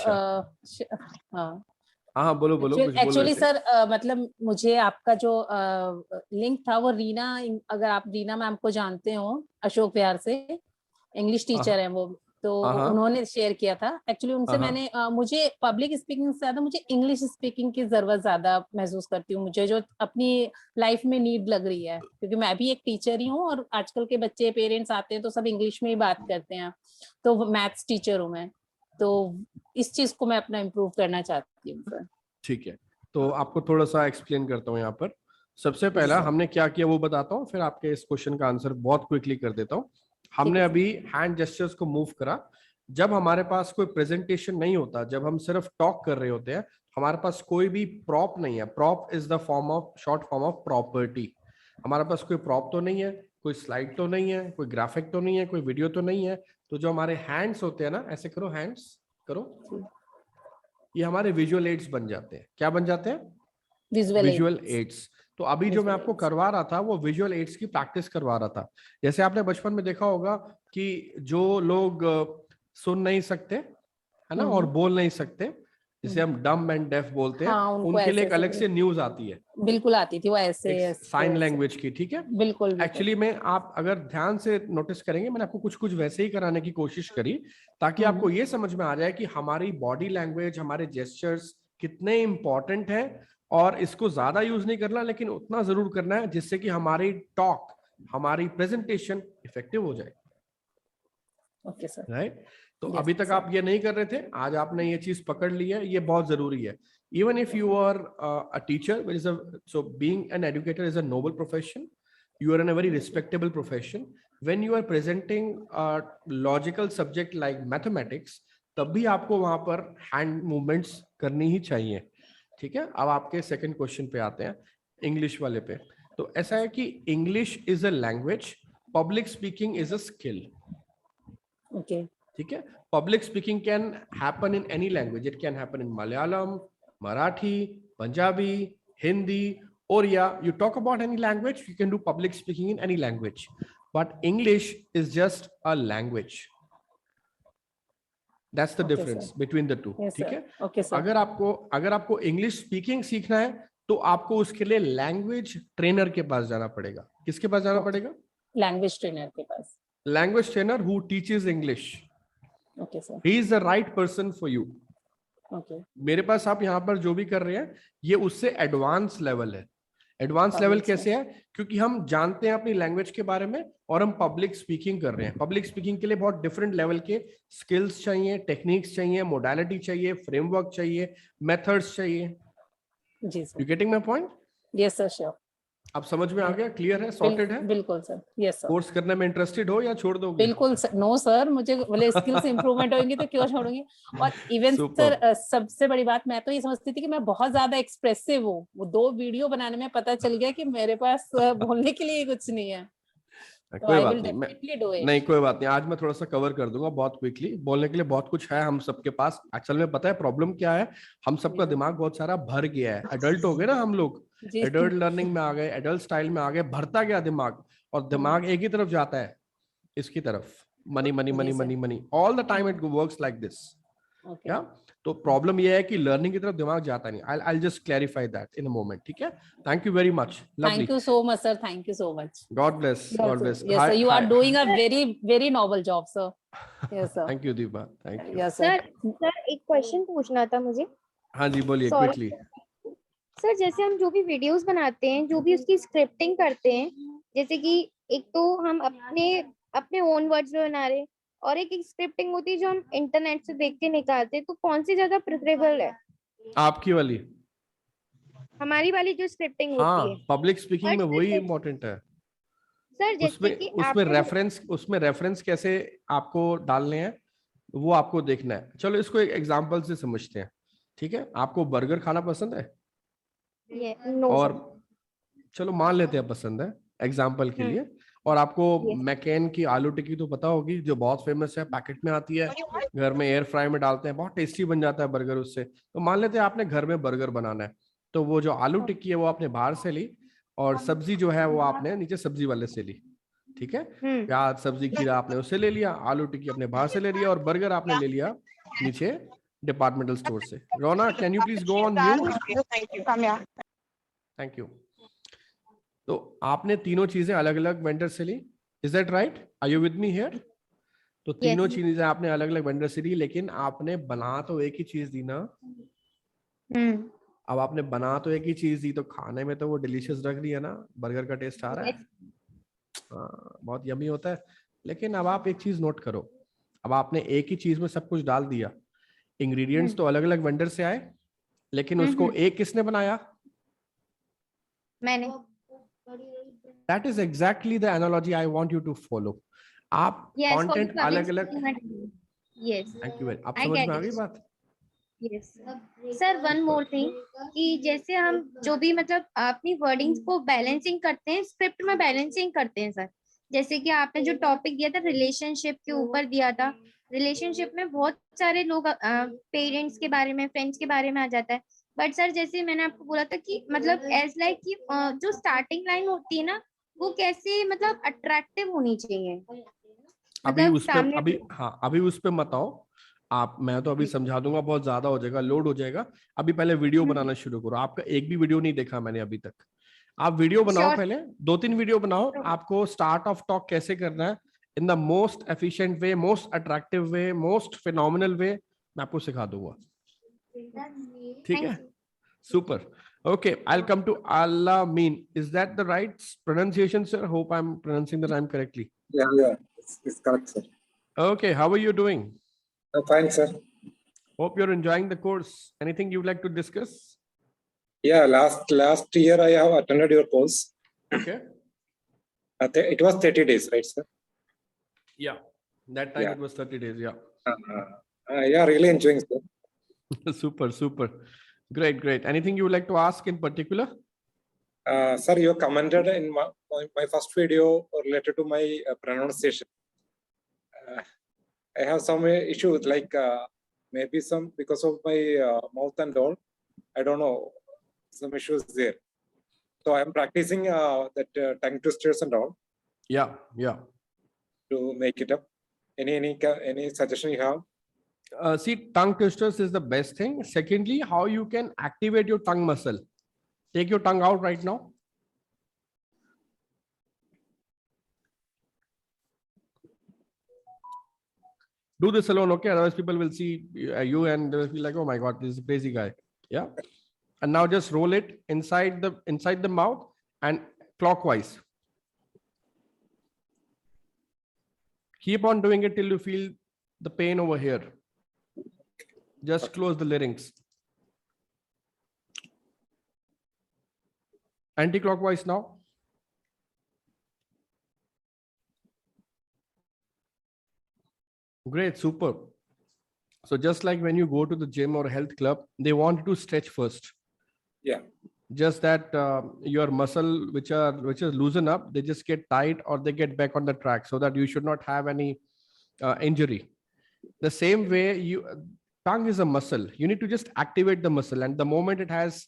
हाँ बोलो एक्चुअली सर. मतलब मुझे आपका जो लिंक था वो रीना, अगर आप रीना मैम को जानते हो, अशोक विहार से इंग्लिश टीचर है वो, तो उन्होंने शेयर किया था. एक्चुअली उनसे मैंने मुझे पब्लिक स्पीकिंग से ज्यादा मुझे इंग्लिश स्पीकिंग की जरूरत ज्यादा महसूस करती हूँ, मुझे जो अपनी लाइफ में नीड लग रही है, क्योंकि मैं भी एक टीचर ही हूँ और आजकल के बच्चे पेरेंट्स आते हैं तो सब इंग्लिश में ही बात करते हैं. तो मैथ्स टीचर हूँ मैं, तो इस चीज को मैं अपना इम्प्रूव करना चाहती हूँ सर. ठीक है, तो आपको थोड़ा सा एक्सप्लेन करता हूँ यहाँ पर. सबसे पहला हमने क्या किया वो बताता हूँ, फिर आपके इस क्वेश्चन का आंसर बहुत क्विकली कर देता हूँ. हमने अभी हैंड जेस्चर्स को मूव करा. जब हमारे पास कोई प्रेजेंटेशन नहीं होता, जब हम सिर्फ टॉक कर रहे होते हैं, हमारे पास कोई भी प्रॉप नहीं है. Prop is the short form of property. हमारे पास कोई प्रॉप तो नहीं है, कोई स्लाइड तो नहीं है, कोई ग्राफिक तो नहीं है, कोई वीडियो तो नहीं है. तो जो हमारे हैंड्स होते हैं ना, ऐसे करो, हैंड्स करो, ये हमारे विजुअल एड्स बन जाते हैं. क्या बन जाते हैं? Visual aids. तो अभी जो मैं आपको करवा रहा था वो विजुअल एड्स की प्रैक्टिस करवा रहा था. जैसे आपने बचपन में देखा होगा कि जो लोग सुन नहीं सकते है ना और बोल नहीं सकते, जिसे हम डम्ब एंड डेफ बोलते हैं, उनके लिए एक अलग से न्यूज आती है. बिल्कुल आती थी वो ऐसे साइन लैंग्वेज की, ठीक है. बिल्कुल. एक्चुअली में आप अगर ध्यान से नोटिस करेंगे, मैंने आपको कुछ कुछ वैसे ही कराने की कोशिश करी ताकि आपको ये समझ में आ जाए कि हमारी बॉडी लैंग्वेज, हमारे जेस्चर्स कितने इंपॉर्टेंट है. और इसको ज्यादा यूज नहीं करना, लेकिन उतना जरूर करना है जिससे कि हमारी टॉक, हमारी प्रेजेंटेशन इफेक्टिव हो जाए. Okay sir. राइट. तो अभी तक आप ये नहीं कर रहे थे, आज आपने ये चीज पकड़ ली है, ये बहुत जरूरी है. Even if you are a teacher, so being an educator is a noble profession. You are in a very respectable profession. When you are presenting a logical subject like mathematics, तब भी आपको वहां पर हैंड मूवमेंट्स करनी ही चाहिए, ठीक है। अब आपके सेकंड क्वेश्चन पे आते हैं, इंग्लिश वाले पे। तो ऐसा है कि English is a language, public speaking is a skill. Okay, ठीक है। Public speaking can happen in any language. It can happen in Malayalam, Marathi, Punjabi, Hindi, or you talk about any language, you can do public speaking in any language, but English is just a language. That's the difference between the two. ठीक है। Okay sir. अगर आपको इंग्लिश स्पीकिंग सीखना है तो आपको उसके लिए लैंग्वेज ट्रेनर के पास जाना पड़ेगा। किसके पास जाना पड़ेगा? लैंग्वेज ट्रेनर के पास। Language trainer who teaches English. Okay sir. He is the right person for you. Okay. मेरे पास आप यहाँ पर जो भी कर रहे हैं ये उससे एडवांस लेवल है। एडवांस लेवल कैसे है? क्योंकि हम जानते हैं अपनी लैंग्वेज के बारे में और हम पब्लिक स्पीकिंग कर रहे हैं। पब्लिक स्पीकिंग के लिए बहुत डिफरेंट लेवल के स्किल्स चाहिए, टेक्निक्स चाहिए, मोडालिटी चाहिए, फ्रेमवर्क चाहिए, मेथड्स चाहिए। जी sir. You getting my point? Yes sir, sure. अब समझ में आ गया? क्लियर है? सॉर्टेड है? बिल्कुल सर। Yes sir. कोर्स करने में इंटरेस्टेड हो या छोड़ दोगे? बिल्कुल सर। नो सर, मुझे बोले स्किल्स इंप्रूवमेंट होंगी तो क्यों छोड़ूंगी। और इवन सर सबसे बड़ी बात, मैं तो ये समझती थी कि मैं बहुत ज्यादा एक्सप्रेसिव हूँ। वो 2 वीडियो बनाने में पता चल गया कि मेरे पास बोलने के लिए कुछ नहीं है। कोई बात नहीं, नहीं कोई बात नहीं। आज मैं थोड़ा सा कवर कर दूंगा बहुत क्विकली। बोलने के लिए बहुत कुछ है हम सबके पास। एक्चुअल में पता है प्रॉब्लम क्या है? हम सबका दिमाग बहुत सारा भर गया है। एडल्ट हो गए ना हम लोग, एडल्ट लर्निंग में आ गए, एडल्ट स्टाइल में आ गए, भरता गया दिमाग। और दिमाग एक ही तरफ जाता है, इसकी तरफ, money money money money money, all the time it works like this. क्या तो प्रॉब्लम ये है कि लर्निंग की तरफ दिमाग जाता नहीं। I'll just clarify that in a moment. ठीक है। Thank you very much. Lovely. Thank you so much sir. Thank you so much. God bless. God bless. Yes sir, you are doing a very noble job sir. Yes sir. Thank you Deepa. Thank you. Yes sir. Sir एक क्वेश्चन पूछना था मुझे। हाँ जी बोलिए क्विकली। सर जैसे हम जो भी वीडियोस बनाते हैं, जो भी उसकी स्क्रिप्टिंग करते हैं, जैसे कि एक तो हम अपने ओन वर्ड्स में बना रहे हैं और एक स्क्रिप्टिंग होती है जो हम इंटरनेट से देख के निकालते हैं, तो कौन सी ज्यादा प्रेफरेबल है? आपकी वाली? हमारी वाली जो स्क्रिप्टिंग होती है पब्लिक स्पीकिंग में वही इम्पोर्टेंट है सर। जैसे कि उसमें रेफरेंस कैसे आपको डालने हैं वो आपको देखना है। चलो इसको एक एग्जांपल से समझते हैं। ठीक है। आपको बर्गर खाना पसंद है? और चलो मान लेते हैं पसंद है एग्जाम्पल के लिए। और आपको मैकेन की आलू टिक्की तो पता होगी, जो बहुत फेमस है, पैकेट में आती है, घर में एयर फ्राई में डालते हैं, बहुत टेस्टी बन जाता है बर्गर उससे। तो मान लेते हैं आपने घर में बर्गर बनाना है, तो वो जो आलू टिक्की है वो आपने बाहर से ली और सब्जी जो है वो आपने नीचे सब्जी वाले से ली। ठीक है। प्याज सब्जी खीरा आपने उससे ले लिया, आलू टिक्की अपने बाहर से ले लिया और बर्गर आपने ले लिया नीचे डिपार्टमेंटल स्टोर से। Rona can you please go on mute? Thank you. तो आपने तीनों चीजें अलग अलग वेंडर से ली, is that right? Are you with me here? तो तीनों चीजें आपने अलग अलग वेंडर से ली, लेकिन आपने बना तो एक ही चीज दी ना। अब आपने बना तो एक ही चीज दी, तो खाने में तो वो डिलीशियस लग रही है ना, बर्गर का टेस्ट आ रहा है, बहुत यमी होता है। लेकिन अब आप एक चीज नोट करो, अब आपने एक ही चीज में सब कुछ डाल दिया, इंग्रेडिएंट्स तो अलग अलग वेंडर से आए, लेकिन उसको एक किसने बनाया? मैंने। That is exactly the analogy I want you to follow. आप कंटेंट अलग अलग। Yes. Thank you very. आप समझ में आ गई बात? Yes. Sir one more thing कि जैसे हम जो भी मतलब अपनी वर्डिंग्स को बैलेंसिंग करते हैं, स्क्रिप्ट में बैलेंसिंग करते हैं सर। जैसे कि आपने जो टॉपिक दिया था रिलेशनशिप के ऊपर दिया था, रिलेशनशिप में बहुत सारे लोग पेरेंट्स के बारे में, फ्रेंड्स के बारे में आ जाता है। बट सर जैसे मैंने आपको बोला था कि मतलब एज लाइक कि जो स्टार्टिंग लाइन होती है ना, वो कैसे मतलब अट्रैक्टिव होनी चाहिए। अभी उस पे अभी उस पे मत आओ आप, मैं तो अभी समझा दूंगा, बहुत ज्यादा हो जाएगा, लोड हो जाएगा। अभी पहले वीडियो बनाना शुरू करो। आपका एक भी वीडियो नहीं देखा मैंने अभी तक। आप वीडियो बनाओ, पहले 2-3 वीडियो बनाओ। आपको स्टार्ट ऑफ टॉक कैसे करना है in the most efficient way, most attractive way, most phenomenal way, मैं आपको सिखा दूंगा। ठीक है, super. Okay, I'll come to Alamin. Is that the right pronunciation, sir? Hope I'm pronouncing the name correctly. Yeah, it's correct, sir. Okay, how are you doing? Fine, sir. Hope you're enjoying the course. Anything you'd like to discuss? Yeah, last year I have attended your course. Okay. It was 30 days, right, sir? Yeah. That time Yeah. it was 30 days. Yeah. Yeah, really enjoying, sir. Super, super. Great, great. Anything you would like to ask in particular? Sir, you commented in my first video related to my pronunciation. I have some issues like maybe some because of my mouth and all. I don't know, some issues there. So I'm practicing that tongue twisters and all Yeah, yeah. to make it up. Any suggestion you have? See, tongue twisters is the best thing. Secondly, how you can activate your tongue muscle. Take your tongue out right now. Do this alone, okay? Otherwise, people will see you and they'll be like, "Oh my God, this is a crazy guy." Yeah. And now just roll it inside the mouth and clockwise. Keep on doing it till you feel the pain over here. Just close the larynx. Anti-clockwise now. Great, super. So just like when you go to the gym or health club, they want you to stretch first. Yeah. Just that your muscle which is loosen up, they just get tight or they get back on the track, so that you should not have any injury. The same way, tongue is a muscle. You need to just activate the muscle, and the moment it has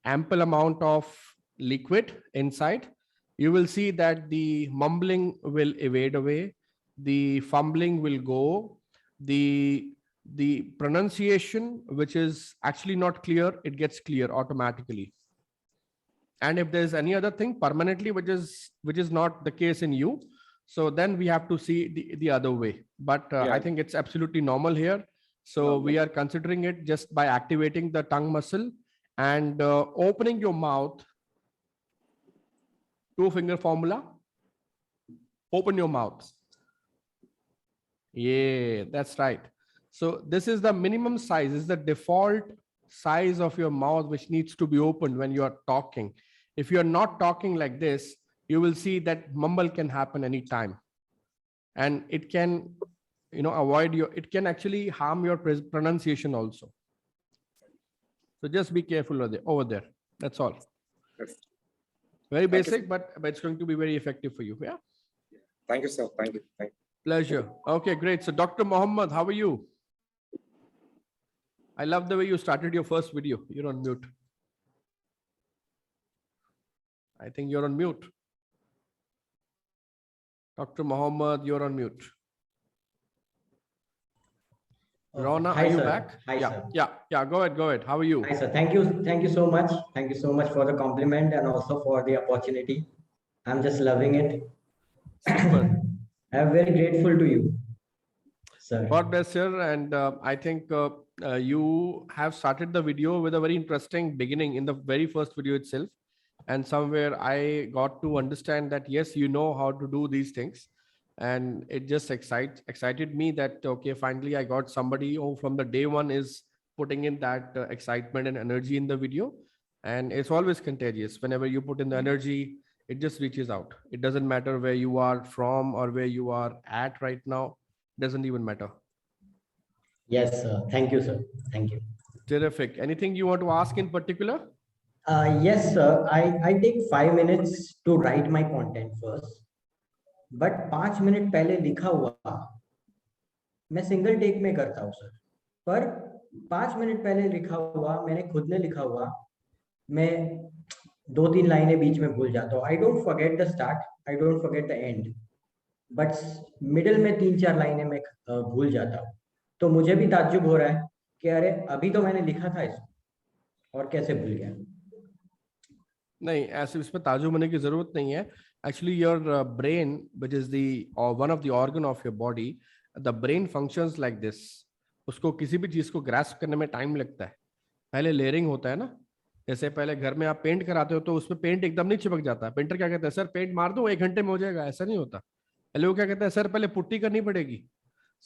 ample amount of liquid inside, you will see that the mumbling will evade away, the fumbling will go, the pronunciation, which is actually not clear, it gets clear automatically. And if there's any other thing permanently which is not the case in you, so then we have to see the other way. But Yeah. I think it's absolutely normal here. So we are considering it just by activating the tongue muscle and opening your mouth. 2-finger formula. Open your mouth. Yeah, that's right. So this is the minimum size, is the default size of your mouth, which needs to be opened when you are talking. If you are not talking like this, you will see that mumble can happen anytime. And it can, it can actually harm your pronunciation also. So just be careful over there. That's all. Very basic, but it's going to be very effective for you. Yeah. Thank you, sir. Thank you. Pleasure. Okay, great. So Dr. Mohammed, how are you? I love the way you started your first video. You're on mute. I think you're on mute. Dr. Mohammed, you're on mute. Rona, hi, are you sir. back? Hi, yeah, sir. Yeah. Go ahead. How are you? Hi, sir. Thank you so much. Thank you so much for the compliment and also for the opportunity. I'm just loving it. Super. I'm very grateful to you, sir. God bless you. And I think you have started the video with a very interesting beginning in the very first video itself. And somewhere I got to understand that, yes, you know how to do these things. And it just excited me that, okay, finally I got somebody who from the day one is putting in that excitement and energy in the video. And it's always contagious. Whenever you put in the energy, it just reaches out. It doesn't matter where you are from or where you are at right now. Doesn't even matter. Yes, sir. Thank you, sir. Thank you. Terrific. Anything you want to ask in particular? Yes, sir. I take 5 minutes to write my content first. But 5 minute पहले लिखा हुआ मैं सिंगल टेक में करता हूँ सर, पर 5 मिनट पहले लिखा हुआ मैंने खुद ने लिखा हुआ मैं 2-3 लाइनें बीच में भूल जाता हूँ. I don't forget the start, I don't forget the end, but middle में 3-4 लाइनें मैं भूल जाता हूँ. तो मुझे भी ताज्जुब हो रहा है कि अरे अभी तो मैंने लिखा था इसको और कैसे भूल गया. नहीं, ऐसे इसमें ताज्जुब होने की जरूरत नहीं है. Actually, your brain, which is one of the organ of your body, the brain functions like this. उसको किसी भी चीज को ग्रास्प करने में टाइम लगता है. पहले लेयरिंग होता है ना, जैसे पहले घर में आप पेंट कराते हो तो उसमें पेंट एकदम नहीं चिपक जाता. पेंटर क्या कहता है, सर पेंट मार दो 1 घंटे में हो जाएगा. ऐसा नहीं होता. पहले वो क्या कहता है, सर पहले पुट्टी करनी पड़ेगी.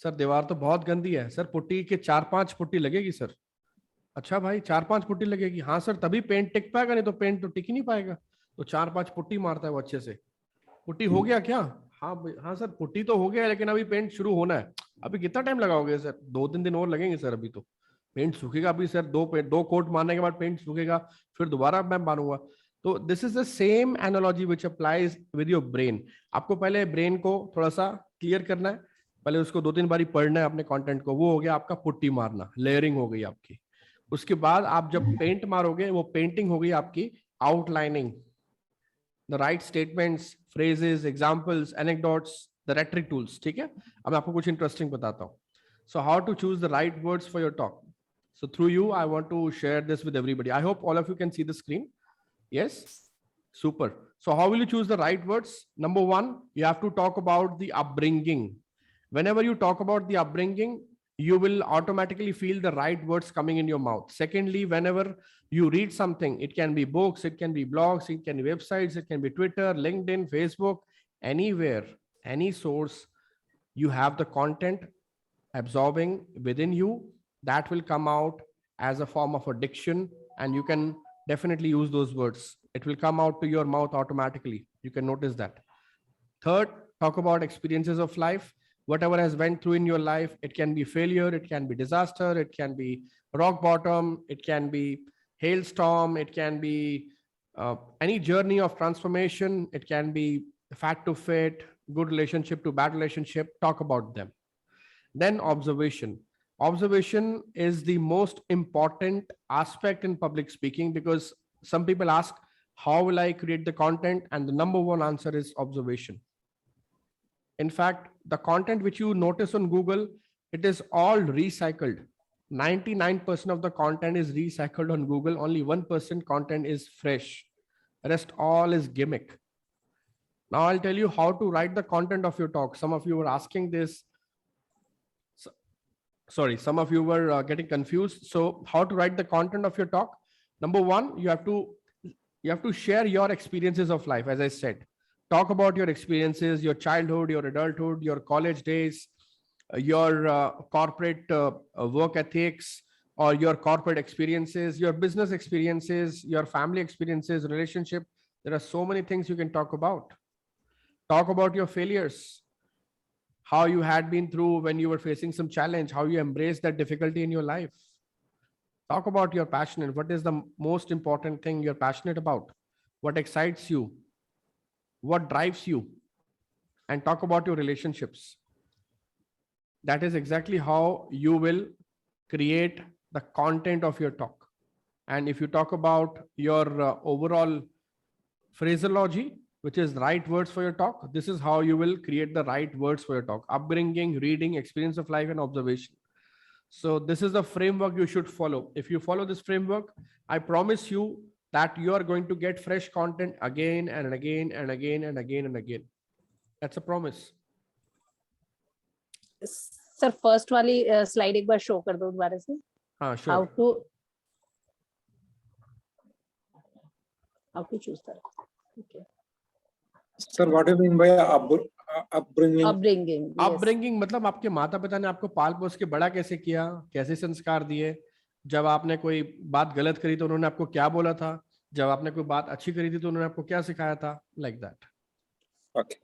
सर दीवार तो बहुत गंदी है सर, पुट्टी के 4-5 पुट्टी लगेगी सर। अच्छा भाई 4-5 पुट्टी लगेगी, हाँ सर तभी पेंट टिक पाएगा, नहीं तो पेंट तो टिक ही नहीं पाएगा। तो 4-5 पुट्टी मारता है वो अच्छे से। पुट्टी हो गया क्या? हाँ हाँ सर पुट्टी तो हो गया, लेकिन अभी पेंट शुरू होना है। अभी कितना टाइम लगाओगे सर? 2-3 दिन और लगेंगे सर, अभी तो पेंट सूखेगा अभी सर, दो कोट मारने के बाद पेंट सूखेगा, फिर दोबारा मैं मारूंगा। तो this is the same analogy which applies with your brain. आपको पहले ब्रेन को थोड़ा सा क्लियर करना है, पहले उसको 2-3 बारी पढ़ना है अपने कंटेंट को। वो हो गया आपका पुट्टी मारना, लेयरिंग हो गई आपकी। उसके बाद आप जब पेंट मारोगे, वो पेंटिंग हो गई आपकी outlining, the right statements, phrases, examples, anecdotes, the rhetoric tools. ठीक है, अब मैं आपको कुछ इंटरेस्टिंग बताता हूँ. So how to choose the right words for your talk. So through you, I want to share this with everybody. I hope all of you can see the screen. Yes, super. So how will you choose the right words? Number one, you have to talk about the upbringing. Whenever you talk about the upbringing, you will automatically feel the right words coming in your mouth. Secondly, whenever you read something, it can be books, it can be blogs, it can be websites, it can be Twitter, LinkedIn, Facebook, anywhere, any source, you have the content absorbing within you, that will come out as a form of a diction, and you can definitely use those words. It will come out to your mouth automatically. You can notice that. Third, talk about experiences of life. Whatever has went through in your life, it can be failure, it can be disaster, it can be rock bottom, it can be hailstorm, it can be any journey of transformation, it can be fat to fit, good relationship to bad relationship. Talk about them. Then observation. Observation is the most important aspect in public speaking, because some people ask, how will I create the content? And the number one answer is observation. In fact, the content which you notice on Google, it is all recycled. 99% of the content is recycled on Google. Only 1% content is fresh. Rest all is gimmick. Now I'll tell you how to write the content of your talk. Some of you were asking this. Sorry, some of you were getting confused. So how to write the content of your talk? Number one, you have to share your experiences of life. As I said, talk about your experiences, your childhood, your adulthood, your college days, your corporate work ethics, or your corporate experiences, your business experiences, your family experiences, relationship. There are so many things you can talk about. Talk about your failures, how you had been through when you were facing some challenge, how you embraced that difficulty in your life. Talk about your passion and what is the most important thing you're passionate about, what excites you, what drives you, and talk about your relationships. That is exactly how you will create the content of your talk. And if you talk about your overall phraseology, which is right words for your talk, this is how you will create the right words for your talk. Upbringing, reading, experience of life, and observation. So this is the framework you should follow. If you follow this framework, I promise you that you are going to get fresh content again and again and again and again and again. That's a promise. Sir first वाली स्लाइड एक बार शो कर दो दोबारा से. हाँ, sure. How to choose that. Okay. Sir, what do you mean by upbringing? Upbringing. Yes. Upbringing मतलब आपके माता पिता ने आपको पाल पोस के बड़ा कैसे किया, कैसे संस्कार दिए, जब आपने कोई बात गलत करी तो उन्होंने आपको क्या बोला था, जब आपने कोई बात अच्छी करी थी तो उन्होंने आपको क्या सिखाया था, like that. Okay.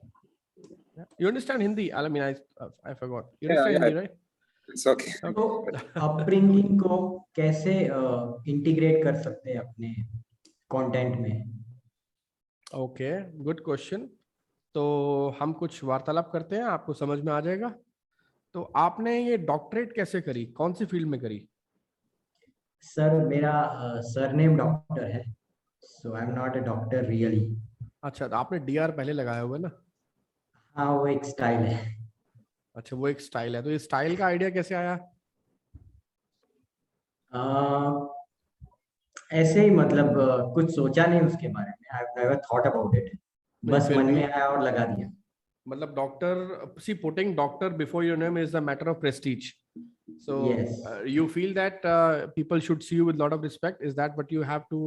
You understand Hindi? I mean, I forgot. You understand Hindi, right? It's okay. तो अपब्रिंगिंग को कैसे इंटीग्रेट कर सकते हैं अपने कंटेंट में? Okay, good question. तो हम कुछ वार्तालाप करते हैं, आपको समझ में आ जाएगा. तो आपने ये डॉक्टरेट कैसे करी, कौन सी फील्ड में करी? सर मेरा सरनेम डॉक्टर है, so I am not a doctor really. अच्छा, तो आपने डीआर पहले लगाया हुआ है ना? हाँ, वो एक स्टाइल है. अच्छा, वो एक स्टाइल है. तो ये स्टाइल का आइडिया कैसे आया? ऐसे ही मतलब कुछ सोचा नहीं उसके बारे में. I have never thought about it. बस मन में आया और लगा दिया. मतलब doctor, see putting doctor before your name is a matter of prestige. So you feel that people should see you with lot of respect. Is that what you have to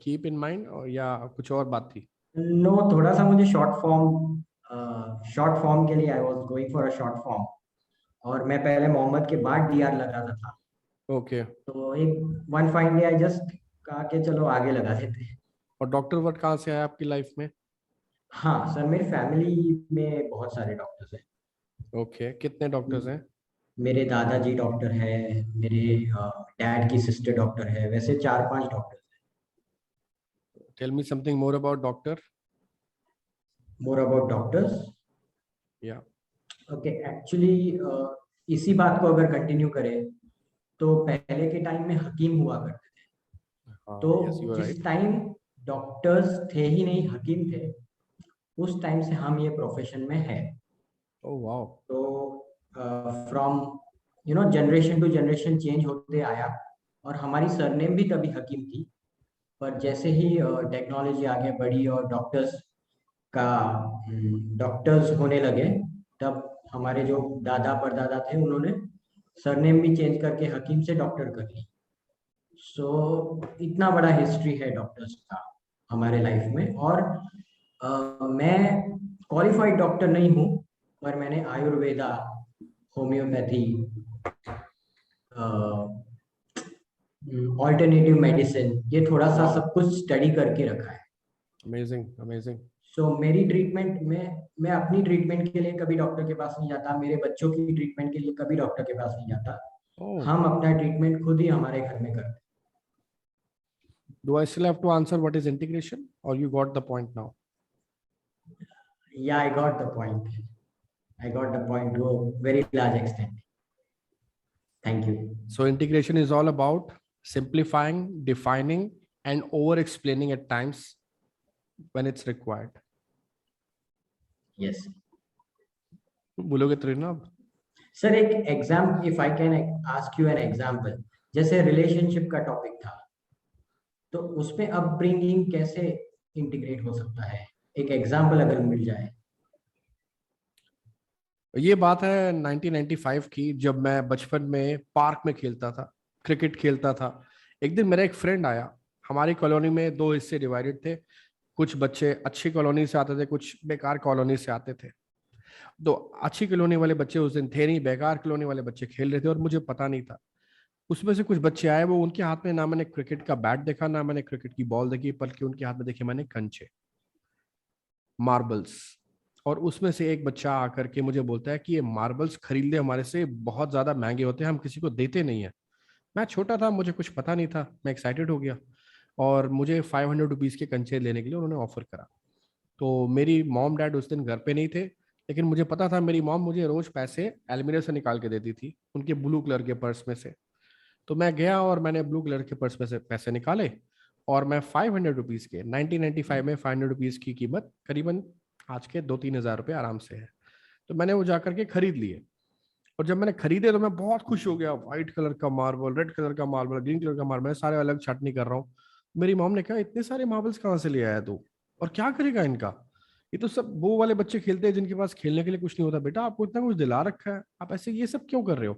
keep in mind, or या कुछ और बात थी? नो, थोड़ा सा मुझे शॉर्ट फॉर्म के लिए I was going for a short form. और मैं पहले मोहम्मद के बाद DR लगाता था। ओके। तो एक one fine day I just कहा कि चलो आगे लगा देते हैं। और डॉक्टर वर्क कहाँ से आया आपकी लाइफ में? हाँ सर, मेरी फैमिली में बहुत सारे डॉक्टर्स हैं। ओके, कितने डॉक्टर्स हैं? मेरे दादाजी डॉक्टर है, मेरे डैड की सिस्टर डॉक्टर है, वैसे 4-5 डॉक्टर हैं। Tell me something more about doctor. More about doctors, या ओके। एक्चुअली इसी बात को अगर कंटिन्यू करें तो पहले के टाइम में हकीम हुआ करते थे। तो यस यू आर जिस राइट। टाइम डॉक्टर्स थे ही नहीं, हकीम थे, उस टाइम से हम ये प्रोफेशन में है। Oh wow. तो from generation to generation change होते आया, और हमारी सरनेम भी तभी हकीम थी। पर जैसे ही टेक्नोलॉजी आगे बढ़ी और डॉक्टर्स होने लगे, तब हमारे जो दादा परदादा थे उन्होंने सरनेम भी चेंज करके हकीम से डॉक्टर कर ली। सो इतना बड़ा हिस्ट्री है डॉक्टर्स का हमारे लाइफ में। और मैं क्वालिफाइड डॉक्टर नहीं हूँ, पर मैंने आयुर्वेदा, होम्योपैथी, ऑल्टरनेटिव मेडिसिन, ये थोड़ा सा सब कुछ स्टडी करके रखा है। Amazing amazing. सो मेरी ट्रीटमेंट में, मैं अपनी ट्रीटमेंट के लिए कभी डॉक्टर के पास नहीं जाता, मेरे बच्चों की ट्रीटमेंट के लिए कभी डॉक्टर के पास नहीं जाता। हम अपना ट्रीटमेंट खुद ही हमारे घर में करते हैं। Do I still have to answer what is integration, or you got the point now? Yeah, I got the point. I got the point to a very large extent. Thank you. So integration is all about simplifying, defining, and over-explaining at times when it's required. Yes. बोलोगे तो ना अब? सर एक example, if I can ask you an example, जैसे रिलेशनशिप का टॉपिक था, तो उसमें अपब्रिंगिंग कैसे इंटीग्रेट हो सकता है? एक एग्जाम्पल अगर मिल जाए। ये बात है 1995 की, जब मैं बचपन में पार्क में खेलता था, क्रिकेट खेलता था। एक दिन मेरा एक फ्रेंड आया। हमारी कॉलोनी में 2 हिस्से डिवाइडेड थे। कुछ बच्चे अच्छी कॉलोनी से आते थे, कुछ बेकार कॉलोनी से आते थे। तो अच्छी कॉलोनी वाले बच्चे उस दिन थे नहीं, बेकार कॉलोनी वाले बच्चे खेल रहे थे, और मुझे पता नहीं था। उसमें से कुछ बच्चे आए, वो उनके हाथ में ना मैंने क्रिकेट का बैट देखा, ना मैंने क्रिकेट की बॉल देखी, बल्कि उनके हाथ में देखे मैंने कंचे, मार्बल्स। और उसमें से एक बच्चा आकर के मुझे बोलता है कि ये मार्बल्स खरीद ले हमारे से, बहुत ज्यादा महंगे होते हैं, हम किसी को देते नहीं है। मैं छोटा था, मुझे कुछ पता नहीं था, मैं एक्साइटेड हो गया, और मुझे 500 रुपीज के कंचे लेने के लिए उन्होंने ऑफर करा। तो मेरी मॉम डैड उस दिन घर पे नहीं थे, लेकिन मुझे पता था मेरी मॉम मुझे रोज पैसे अलमीरा से निकाल के देती थी, उनके ब्लू कलर के पर्स में से। तो मैं गया और मैंने ब्लू कलर के पर्स में से पैसे निकाले, और मैं 500 रुपीज के, 1995 में 500 रुपीज की कीमत करीबन आज के 2-3 हजार रुपये आराम से है। तो मैंने वो जाकर के खरीद लिए, और जब मैंने खरीदे तो मैं बहुत खुश हो गया। व्हाइट कलर का मार्बल, रेड कलर का मार्बल, ग्रीन कलर का मार्बल, मैं सारे अलग छाटनी कर रहा हूँ। मेरी मॉम ने कहा, इतने सारे मार्बल्स कहाँ से ले आया तू, और क्या करेगा इनका? ये तो सब वो वाले बच्चे खेलते हैं जिनके पास खेलने के लिए कुछ नहीं होता। बेटा आपको इतना कुछ दिला रखा है, आप ऐसे ये सब क्यों कर रहे हो?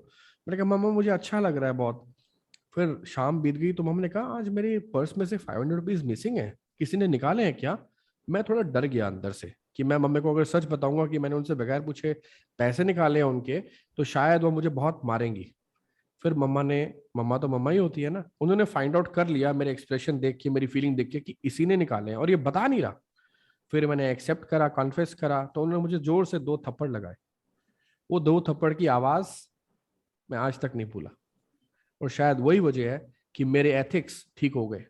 मैंने कहा मम्मा मुझे अच्छा लग रहा है बहुत। फिर शाम बीत गई तो मम्मी ने कहा, आज मेरे पर्स में से 500 रुपीज मिसिंग है, किसी ने निकाले हैं क्या? मैं थोड़ा डर गया अंदर से कि मैं मम्मी को अगर सच बताऊंगा कि मैंने उनसे बगैर पूछे पैसे निकाले हैं उनके, तो शायद वो मुझे बहुत मारेंगी। फिर मम्मा तो मम्मा ही होती है ना, उन्होंने फाइंड आउट कर लिया मेरे एक्सप्रेशन देख के, मेरी फीलिंग देख के, कि इसी ने निकाले हैं और ये बता नहीं रहा। फिर मैंने एक्सेप्ट करा, कॉन्फेस करा, तो उन्होंने मुझे जोर से 2 थप्पड़ लगाए। वो 2 थप्पड़ की आवाज मैं आज तक नहीं भूला, और शायद वही वजह है कि मेरे एथिक्स ठीक हो गए।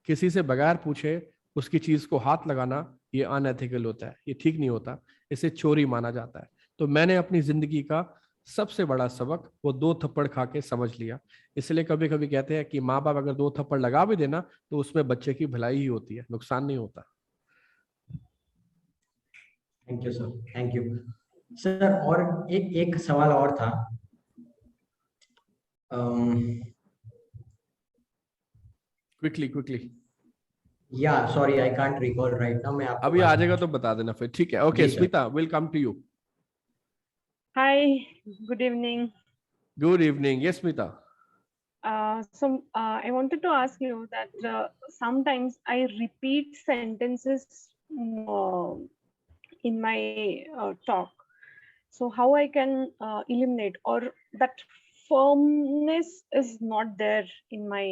किसी से बगैर पूछे उसकी चीज को हाथ लगाना, ये अनएथिकल होता है, ये ठीक नहीं होता, इसे चोरी माना जाता है। तो मैंने अपनी जिंदगी का सबसे बड़ा सबक वो 2 थप्पड़ खा के समझ लिया। इसलिए कभी कभी कहते हैं कि माँ बाप अगर 2 थप्पड़ लगा भी देना तो उसमें बच्चे की भलाई ही होती है, नुकसान नहीं होता। Thank you sir, thank you sir. और एक सवाल और था। क्विकली या sorry, I can't recall right now. मैं आपको अभी आ जाएगा तो बता देना फिर, ठीक है? Okay Smita, will come to you. Hi, good evening. Good evening. Yes Smita. I wanted to ask you that sometimes I repeat sentences in my talk. So how I can eliminate, or that firmness is not there in my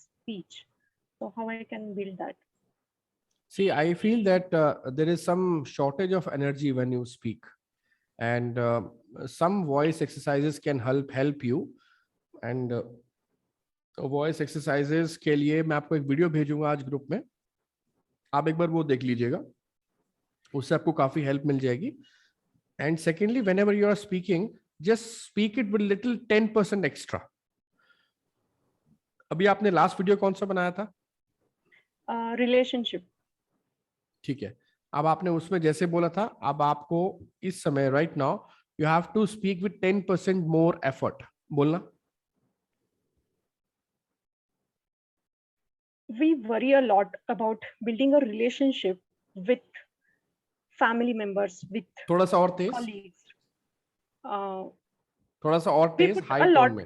speech, so how I can build that? See, I feel that there is some shortage of energy when you speak, and some voice exercises can help you. And voice exercises के लिए मैं आपको एक वीडियो भेजूंगा आज ग्रुप में, आप एक बार वो देख लीजिएगा, उससे आपको काफी हेल्प मिल जाएगी. And secondly, whenever you are speaking, just speak it with little 10% extra. अभी आपने लास्ट वीडियो कौन सा बनाया था? रिलेशनशिप. ठीक है, अब आपने उसमें जैसे बोला था, अब आपको इस समय right now you have to speak with 10% more effort बोलना. We worry a lot about building a relationship with family members, with थोड़ा सा और तेज, colleagues. थोड़ा सा और तेज, हाई टोन में.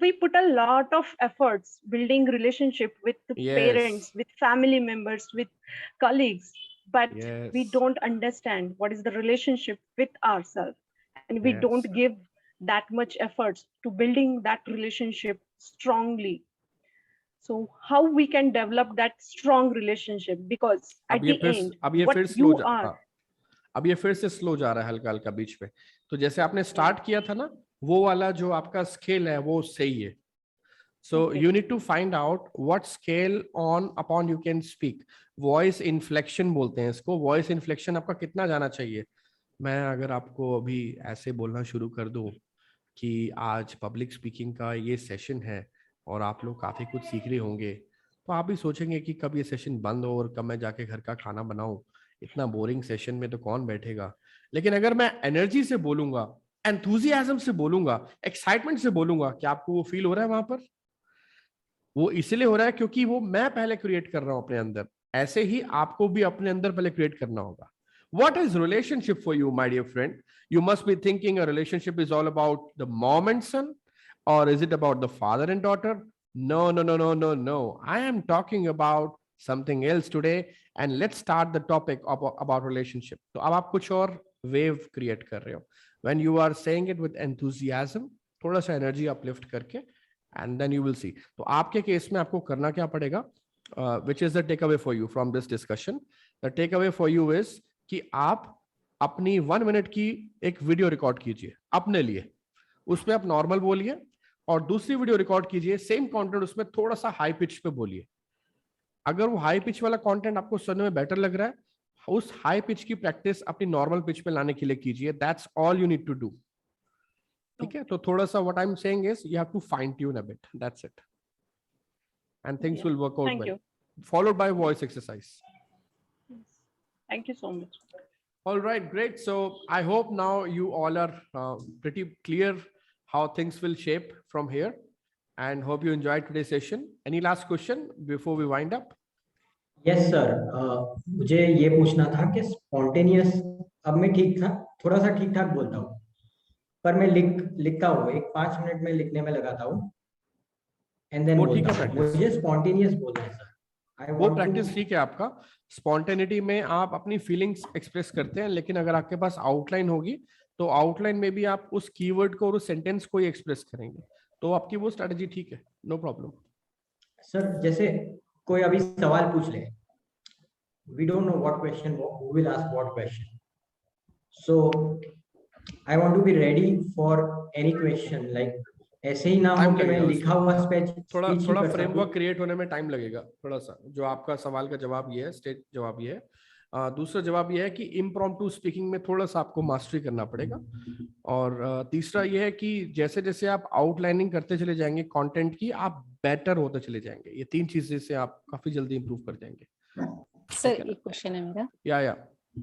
We put a lot of efforts building relationship with the parents, with family members, with colleagues, but we don't understand what is the relationship with ourselves, and we don't give that much efforts to building that relationship strongly. So how we can develop that strong relationship? Because at the end, what you are. अब ये फिर से स्लो जा रहा है हल्का हल्का बीच में. तो जैसे आपने स्टार्ट किया था ना, वो वाला जो आपका स्केल है वो सही है. So you need to find out what scale on upon you can speak. Voice inflection बोलते हैं इसको. वॉइस इन्फ्लेक्शन आपका कितना जाना चाहिए? मैं अगर आपको अभी ऐसे बोलना शुरू कर दूं कि आज पब्लिक स्पीकिंग का ये सेशन है और आप लोग काफी कुछ सीख रहे होंगे, तो आप भी सोचेंगे कि कब ये सेशन बंद हो और कब मैं जाके घर का खाना बनाऊं, इतना बोरिंग सेशन में तो कौन बैठेगा. लेकिन अगर मैं एनर्जी से बोलूंगा, एंथुजियाज्म से बोलूंगा, एक्साइटमेंट से बोलूंगा, क्या आपको वो फील हो रहा है वहां पर? वो इसलिए हो रहा है क्योंकि वो मैं पहले क्रिएट कर रहा हूं अपने अंदर. ऐसे ही आपको भी अपने अंदर पहले क्रिएट करना होगा. What is relationship for you, my dear friend? You must be thinking a relationship is all about the mom and son, or is it about the father and daughter? No, no, no, no, no, no. I am talking about something else today, and let's start the topic about relationship. तो अब आप कुछ और wave create कर रहे हो. When you are saying it with enthusiasm, थोड़ा सा energy uplift करके, and then you will see. तो आपके केस में आपको करना क्या पड़ेगा? Which is the takeaway for you from this discussion? The takeaway for you is कि आप अपनी 1 मिनट की एक वीडियो रिकॉर्ड कीजिए अपने लिए. उसमें आप नॉर्मल बोलिए और दूसरी वीडियो रिकॉर्ड कीजिए, सेम कंटेंट, उसमें थोड़ा सा हाई पिच पे बोलिए. अगर वो हाई पिच वाला कंटेंट आपको सुनने में बेटर लग रहा है, उस हाई पिच की प्रैक्टिस अपनी नॉर्मल पिच पे लाने के लिए कीजिए. That's all you need to do. ठीक है, तो थोड़ा सा what I am saying is you have to fine tune a bit. That's it, and things will work out well, followed by voice exercise. Thank you so much. All right, great. So I hope now you all are pretty clear how things will shape from here, and hope you enjoyed today's session. Any last question before we wind up? Yes sir. मुझे ये पूछना था कि spontaneous, अब मैं ठीक था, थोड़ा सा ठीक ठाक बोलता हूँ, पर मैं लिखता हूँ, एक 5 मिनट में लिखने में लगाता हूँ, and then बोलता हूँ. मुझे spontaneous बोलना है सर. वो प्रैक्टिस ठीक है आपका. स्पॉन्टेनिटी में आप अपनी फीलिंग्स एक्सप्रेस करते हैं, लेकिन अगर आपके पास आउटलाइन होगी तो आउटलाइन में भी आप उस कीवर्ड को और उस सेंटेंस को ही एक्सप्रेस करेंगे, तो आपकी वो स्ट्रेटजी ठीक है, नो प्रॉब्लम. सर जैसे कोई अभी सवाल पूछ ले, we don't know what question, who will ask what question, so I want to be ready for any question. Like ऐसे ही ना हो कि मैं लिखा हुआ स्पीच थोड़ा फ्रेमवर्क क्रिएट होने में टाइम लगेगा थोड़ा सा. जो आपका सवाल का जवाब ये है, स्टेट जवाब ये है. दूसरा जवाब ये है कि इम्प्रॉम्प्टू स्पीकिंग में थोड़ा सा आपको मास्टरी करना पड़ेगा. और तीसरा ये है कि जैसे जैसे आप आउटलाइनिंग करते चले जाएंगे कंटेंट की, आप बेटर होते चले जाएंगे. ये 3 चीजें से आप काफी जल्दी इंप्रूव कर जाएंगे. सर एक क्वेश्चन है मेरा. या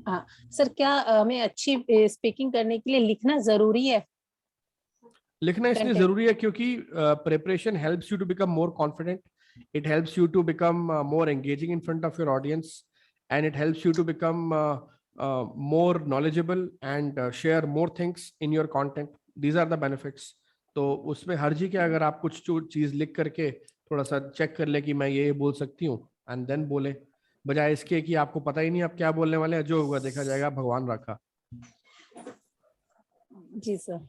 हाँ सर, क्या हमें अच्छी स्पीकिंग करने के लिए लिखना जरूरी है? लिखना इसलिए जरूरी है क्योंकि preparation helps you to become more confident, it helps you to become more engaging in front of your audience, and it helps you to become more knowledgeable and share more things in your content. These are the benefits. तो उसमें हर्जी के अगर आप कुछ चीज लिख करके थोड़ा सा चेक कर ले कि मैं ये बोल सकती हूँ, एंड देन बोले, बजाय इसके कि आपको पता ही नहीं आप क्या बोलने वाले हैं, जो होगा देखा जाएगा, भगवान रखा. जी सर,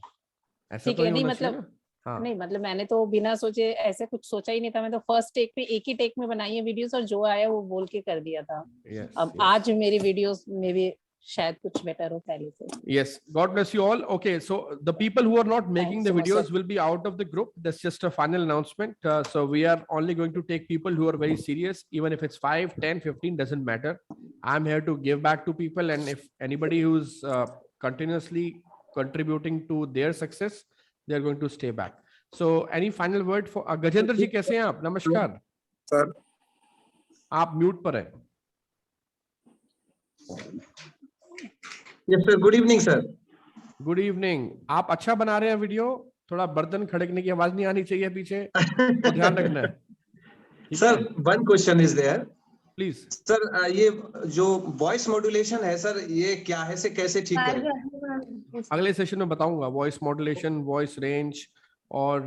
ऐसा ठीक तो है। नहीं नहीं होना चाहिए मतलब ना। हाँ नहीं मतलब मैंने तो बिना सोचे ऐसे कुछ सोचा ही नहीं था। मैं तो फर्स्ट टेक में, एक ही टेक में बनाई है वीडियोस, और जो आया वो बोल के कर दिया था। अब आज मेरी वीडियोस में भी शायद कुछ बेटर हो पहले से। Yes, God bless you all. Okay, so the people who are not making Thanks the so much, videos sir. will be out of the group. That's just a final announcement. So we are only going to take people who are very serious, even if it's 5, 10, 15, doesn't matter. I'm here to give back to people, and if anybody who's continuously contributing to their success, they're going to stay back. So any final word for Gajendra ji? कैसे हैं आप? नमस्कार सर। आप म्यूट पर हैं। Yes sir, good evening sir. Good evening. आप अच्छा बना रहे हैं वीडियो, थोड़ा बर्तन खड़कने की आवाज नहीं आनी चाहिए पीछे, तो ध्यान रखना है। Sir one question is there please. Sir, ये जो वॉइस मॉड्यूलेशन है सर, ये क्या है, से कैसे ठीक करें? अगले सेशन में बताऊंगा। वॉइस मॉड्यूलेशन, वॉइस रेंज और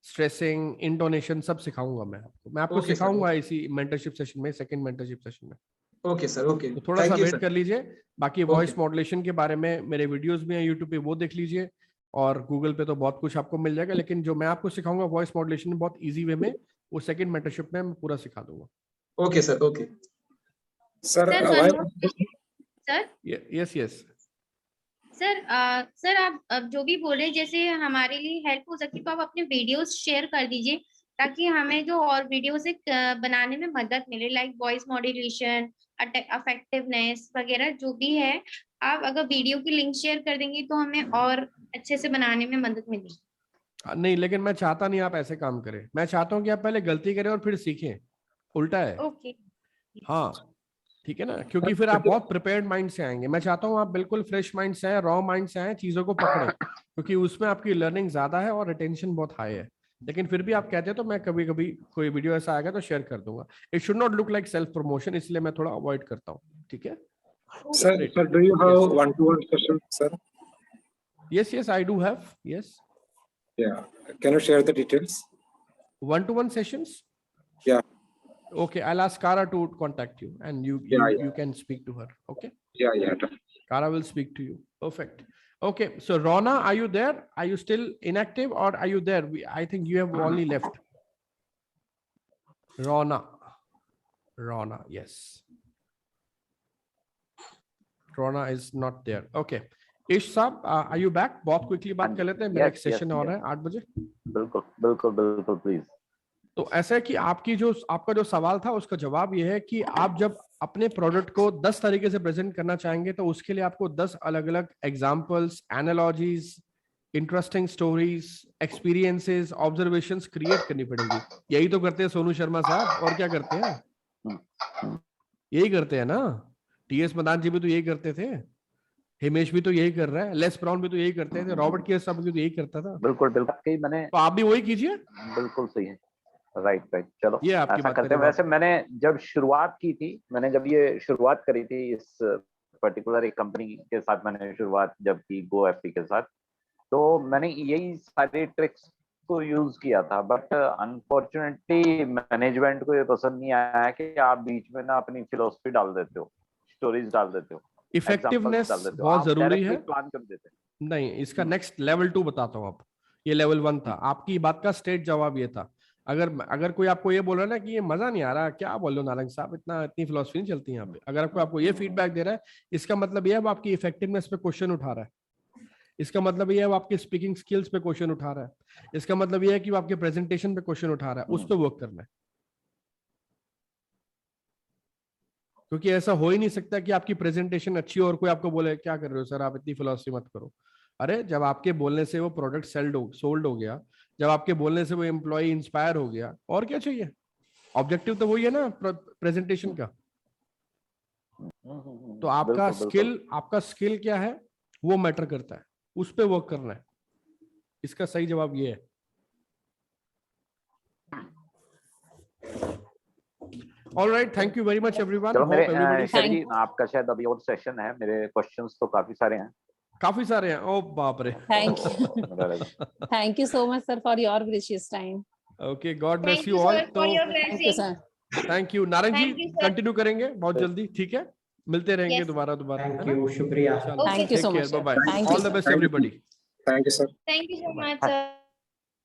स्ट्रेसिंग, इंटोनेशन सब सिखाऊंगा मैं आपको। मैं आपको Okay, sir. सिखाऊंगा इसी मेंटरशिप सेशन में, सेकंड मेंटरशिप सेशन में। ओके सर, ओके, तो थोड़ा सा वेट कर लीजिए। बाकी Okay. वॉइस मॉड्यूलेशन के बारे में मेरे वीडियोस भी हैं यूट्यूब पे, वो देख लीजिए, और गूगल पे तो बहुत कुछ आपको मिल जाएगा। लेकिन जो मैं आपको सिखाऊंगा वॉइस मॉड्यूलेशन में बहुत इजी वे में, वो सेकंड मेंटरशिप में मैं पूरा सिखा दूंगा। Okay sir, okay sir. Sir yes yes sir sir आप अब जो भी बोल रहे हैं, जैसे हमारे लिए हेल्प हो सकती है तो आप अपने वीडियोस शेयर कर दीजिए, ताकि हमें जो और वीडियोस बनाने में मदद मिले, लाइक वॉइस मॉड्यूलेशन, अफेक्टिवनेस वगैरह जो भी है। आप अगर वीडियो की लिंक शेयर कर देंगे तो हमें और अच्छे से बनाने में मदद मिलेगी। नहीं, लेकिन मैं चाहता नहीं आप ऐसे काम करें। मैं चाहता हूँ कि आप पहले गलती करें और फिर सीखें। उल्टा है। ओके हाँ ठीक है ना, क्योंकि फिर आप बहुत प्रिपेयर्ड माइंड से आएंगे। मैं चाहता हूँ आप बिल्कुल फ्रेश माइंड से आए, रॉ माइंड से आए, चीजों को पकड़े, क्योंकि उसमें आपकी लर्निंग ज्यादा है और रिटेंशन बहुत हाई है। लेकिन फिर भी आप कहते हैं तो मैं कभी कभी कोई वीडियो ऐसा आएगा तो शेयर कर दूंगा। It should not look like self promotion, इसलिए मैं थोड़ा अवॉइड करता हूँ। ठीक है sir, do you have one-to-one session, sir? Yes, yes, I do have. Yes. Yeah. Can you share the details? One-to-one sessions? Yeah. Okay, I'll ask Kara to contact you, and you can speak to her. Okay. Yeah. Kara will speak to you. Perfect. Okay. So Rona, are you there? Are you still inactive, or are you there? I think you have only left. Rona. Yes. Rona is not there. Okay. इश साहब, are you back? बहुत क्विकली बात कर लेते हैं, मेरा एक सेशन और है 8 बजे। बिल्कुल प्लीज। तो ऐसा है कि आपका जो सवाल था उसका जवाब ये है कि आप जब अपने प्रोडक्ट को 10 तरीके से प्रेजेंट करना चाहेंगे तो उसके लिए आपको 10 अलग अलग examples, analogies, interesting stories, experiences, observations create करनी पड़ेंगी। यही तो करते हैं सोनू शर्मा साहब, और क्या करते हैं? यही करते हैं ना। टीएस मदान जी भी तो यही करते थे, हिमेश भी तो यही कर रहा है, लेस ब्राउन भी तो यही करते थे, रॉबर्ट केस साहब भी तो यही करता था। बिल्कुल मैंने, तो आप भी वही कीजिए। बिल्कुल सही है। राइट चलो ये आपकी ऐसा बात करते हैं। वैसे मैंने जब शुरुआत की थी, मैंने जब ये शुरुआत करी थी इस पर्टिकुलर एक कंपनी के साथ, मैंने शुरुआत जब की गो एफपी के साथ, तो मैंने यही सारे ट्रिक्स को यूज किया था। बट अनफॉर्चुनेटली मैनेजमेंट को ये पसंद नहीं आया कि आप बीच में ना अपनी फिलोसफी डाल देते हो, स्टोरीज डाल देते हो, इफेक्टिवनेस बहुत जरूरी है। प्लान कर देते हैं। नहीं, इसका नेक्स्ट लेवल 2 बताता हूँ आप। ये लेवल 1 था। आपकी बात का स्ट्रेट जवाब ये था, अगर कोई आपको ये बोल रहा है ना कि ये मजा नहीं आ रहा, क्या बोल लो नारंग साहब, इतनी फिलोसफी नहीं चलती यहाँ पे, अगर आपको ये फीडबैक दे रहा है, इसका मतलब ये है वो आपकी इफेक्टिवनेस पे क्वेश्चन उठा रहा है। इसका मतलब ये है वो आपकी स्पीकिंग स्किल्स पे क्वेश्चन उठा रहा है। इसका मतलब ये है कि वो आपके प्रेजेंटेशन पे क्वेश्चन उठा रहा है, उस पर वर्क करना है। क्योंकि ऐसा हो ही नहीं सकता कि आपकी प्रेजेंटेशन अच्छी हो और कोई आपको बोले क्या कर रहे हो सर, आप इतनी फिलोसफी मत करो। अरे जब आपके बोलने से वो प्रोडक्ट सोल्ड हो गया, जब आपके बोलने से वो एम्प्लॉय इंस्पायर हो गया, और क्या चाहिए? ऑब्जेक्टिव तो वही है ना प्रेजेंटेशन का। तो आपका स्किल क्या है वो मैटर करता है, उस पे वर्क करना है। इसका सही जवाब ये है। All right, thank you very much everyone. चलो मेरे आपका शायद अभी और सेशन है, मेरे क्वेश्चंस तो काफी सारे हैं। ओ बाप रे। Thank you so much sir for your precious time. Okay, God bless you all. For your blessing. Thank you. Narang ji continue करेंगे बहुत जल्दी, ठीक है? मिलते रहेंगे Yes. दोबारा थैंक यू, शुक्रिया। चलो Okay. Thank you take so care, much, bye sir. Bye, Thank you, all the sir. Best everybody. Thank you, sir. Thank you so much, sir.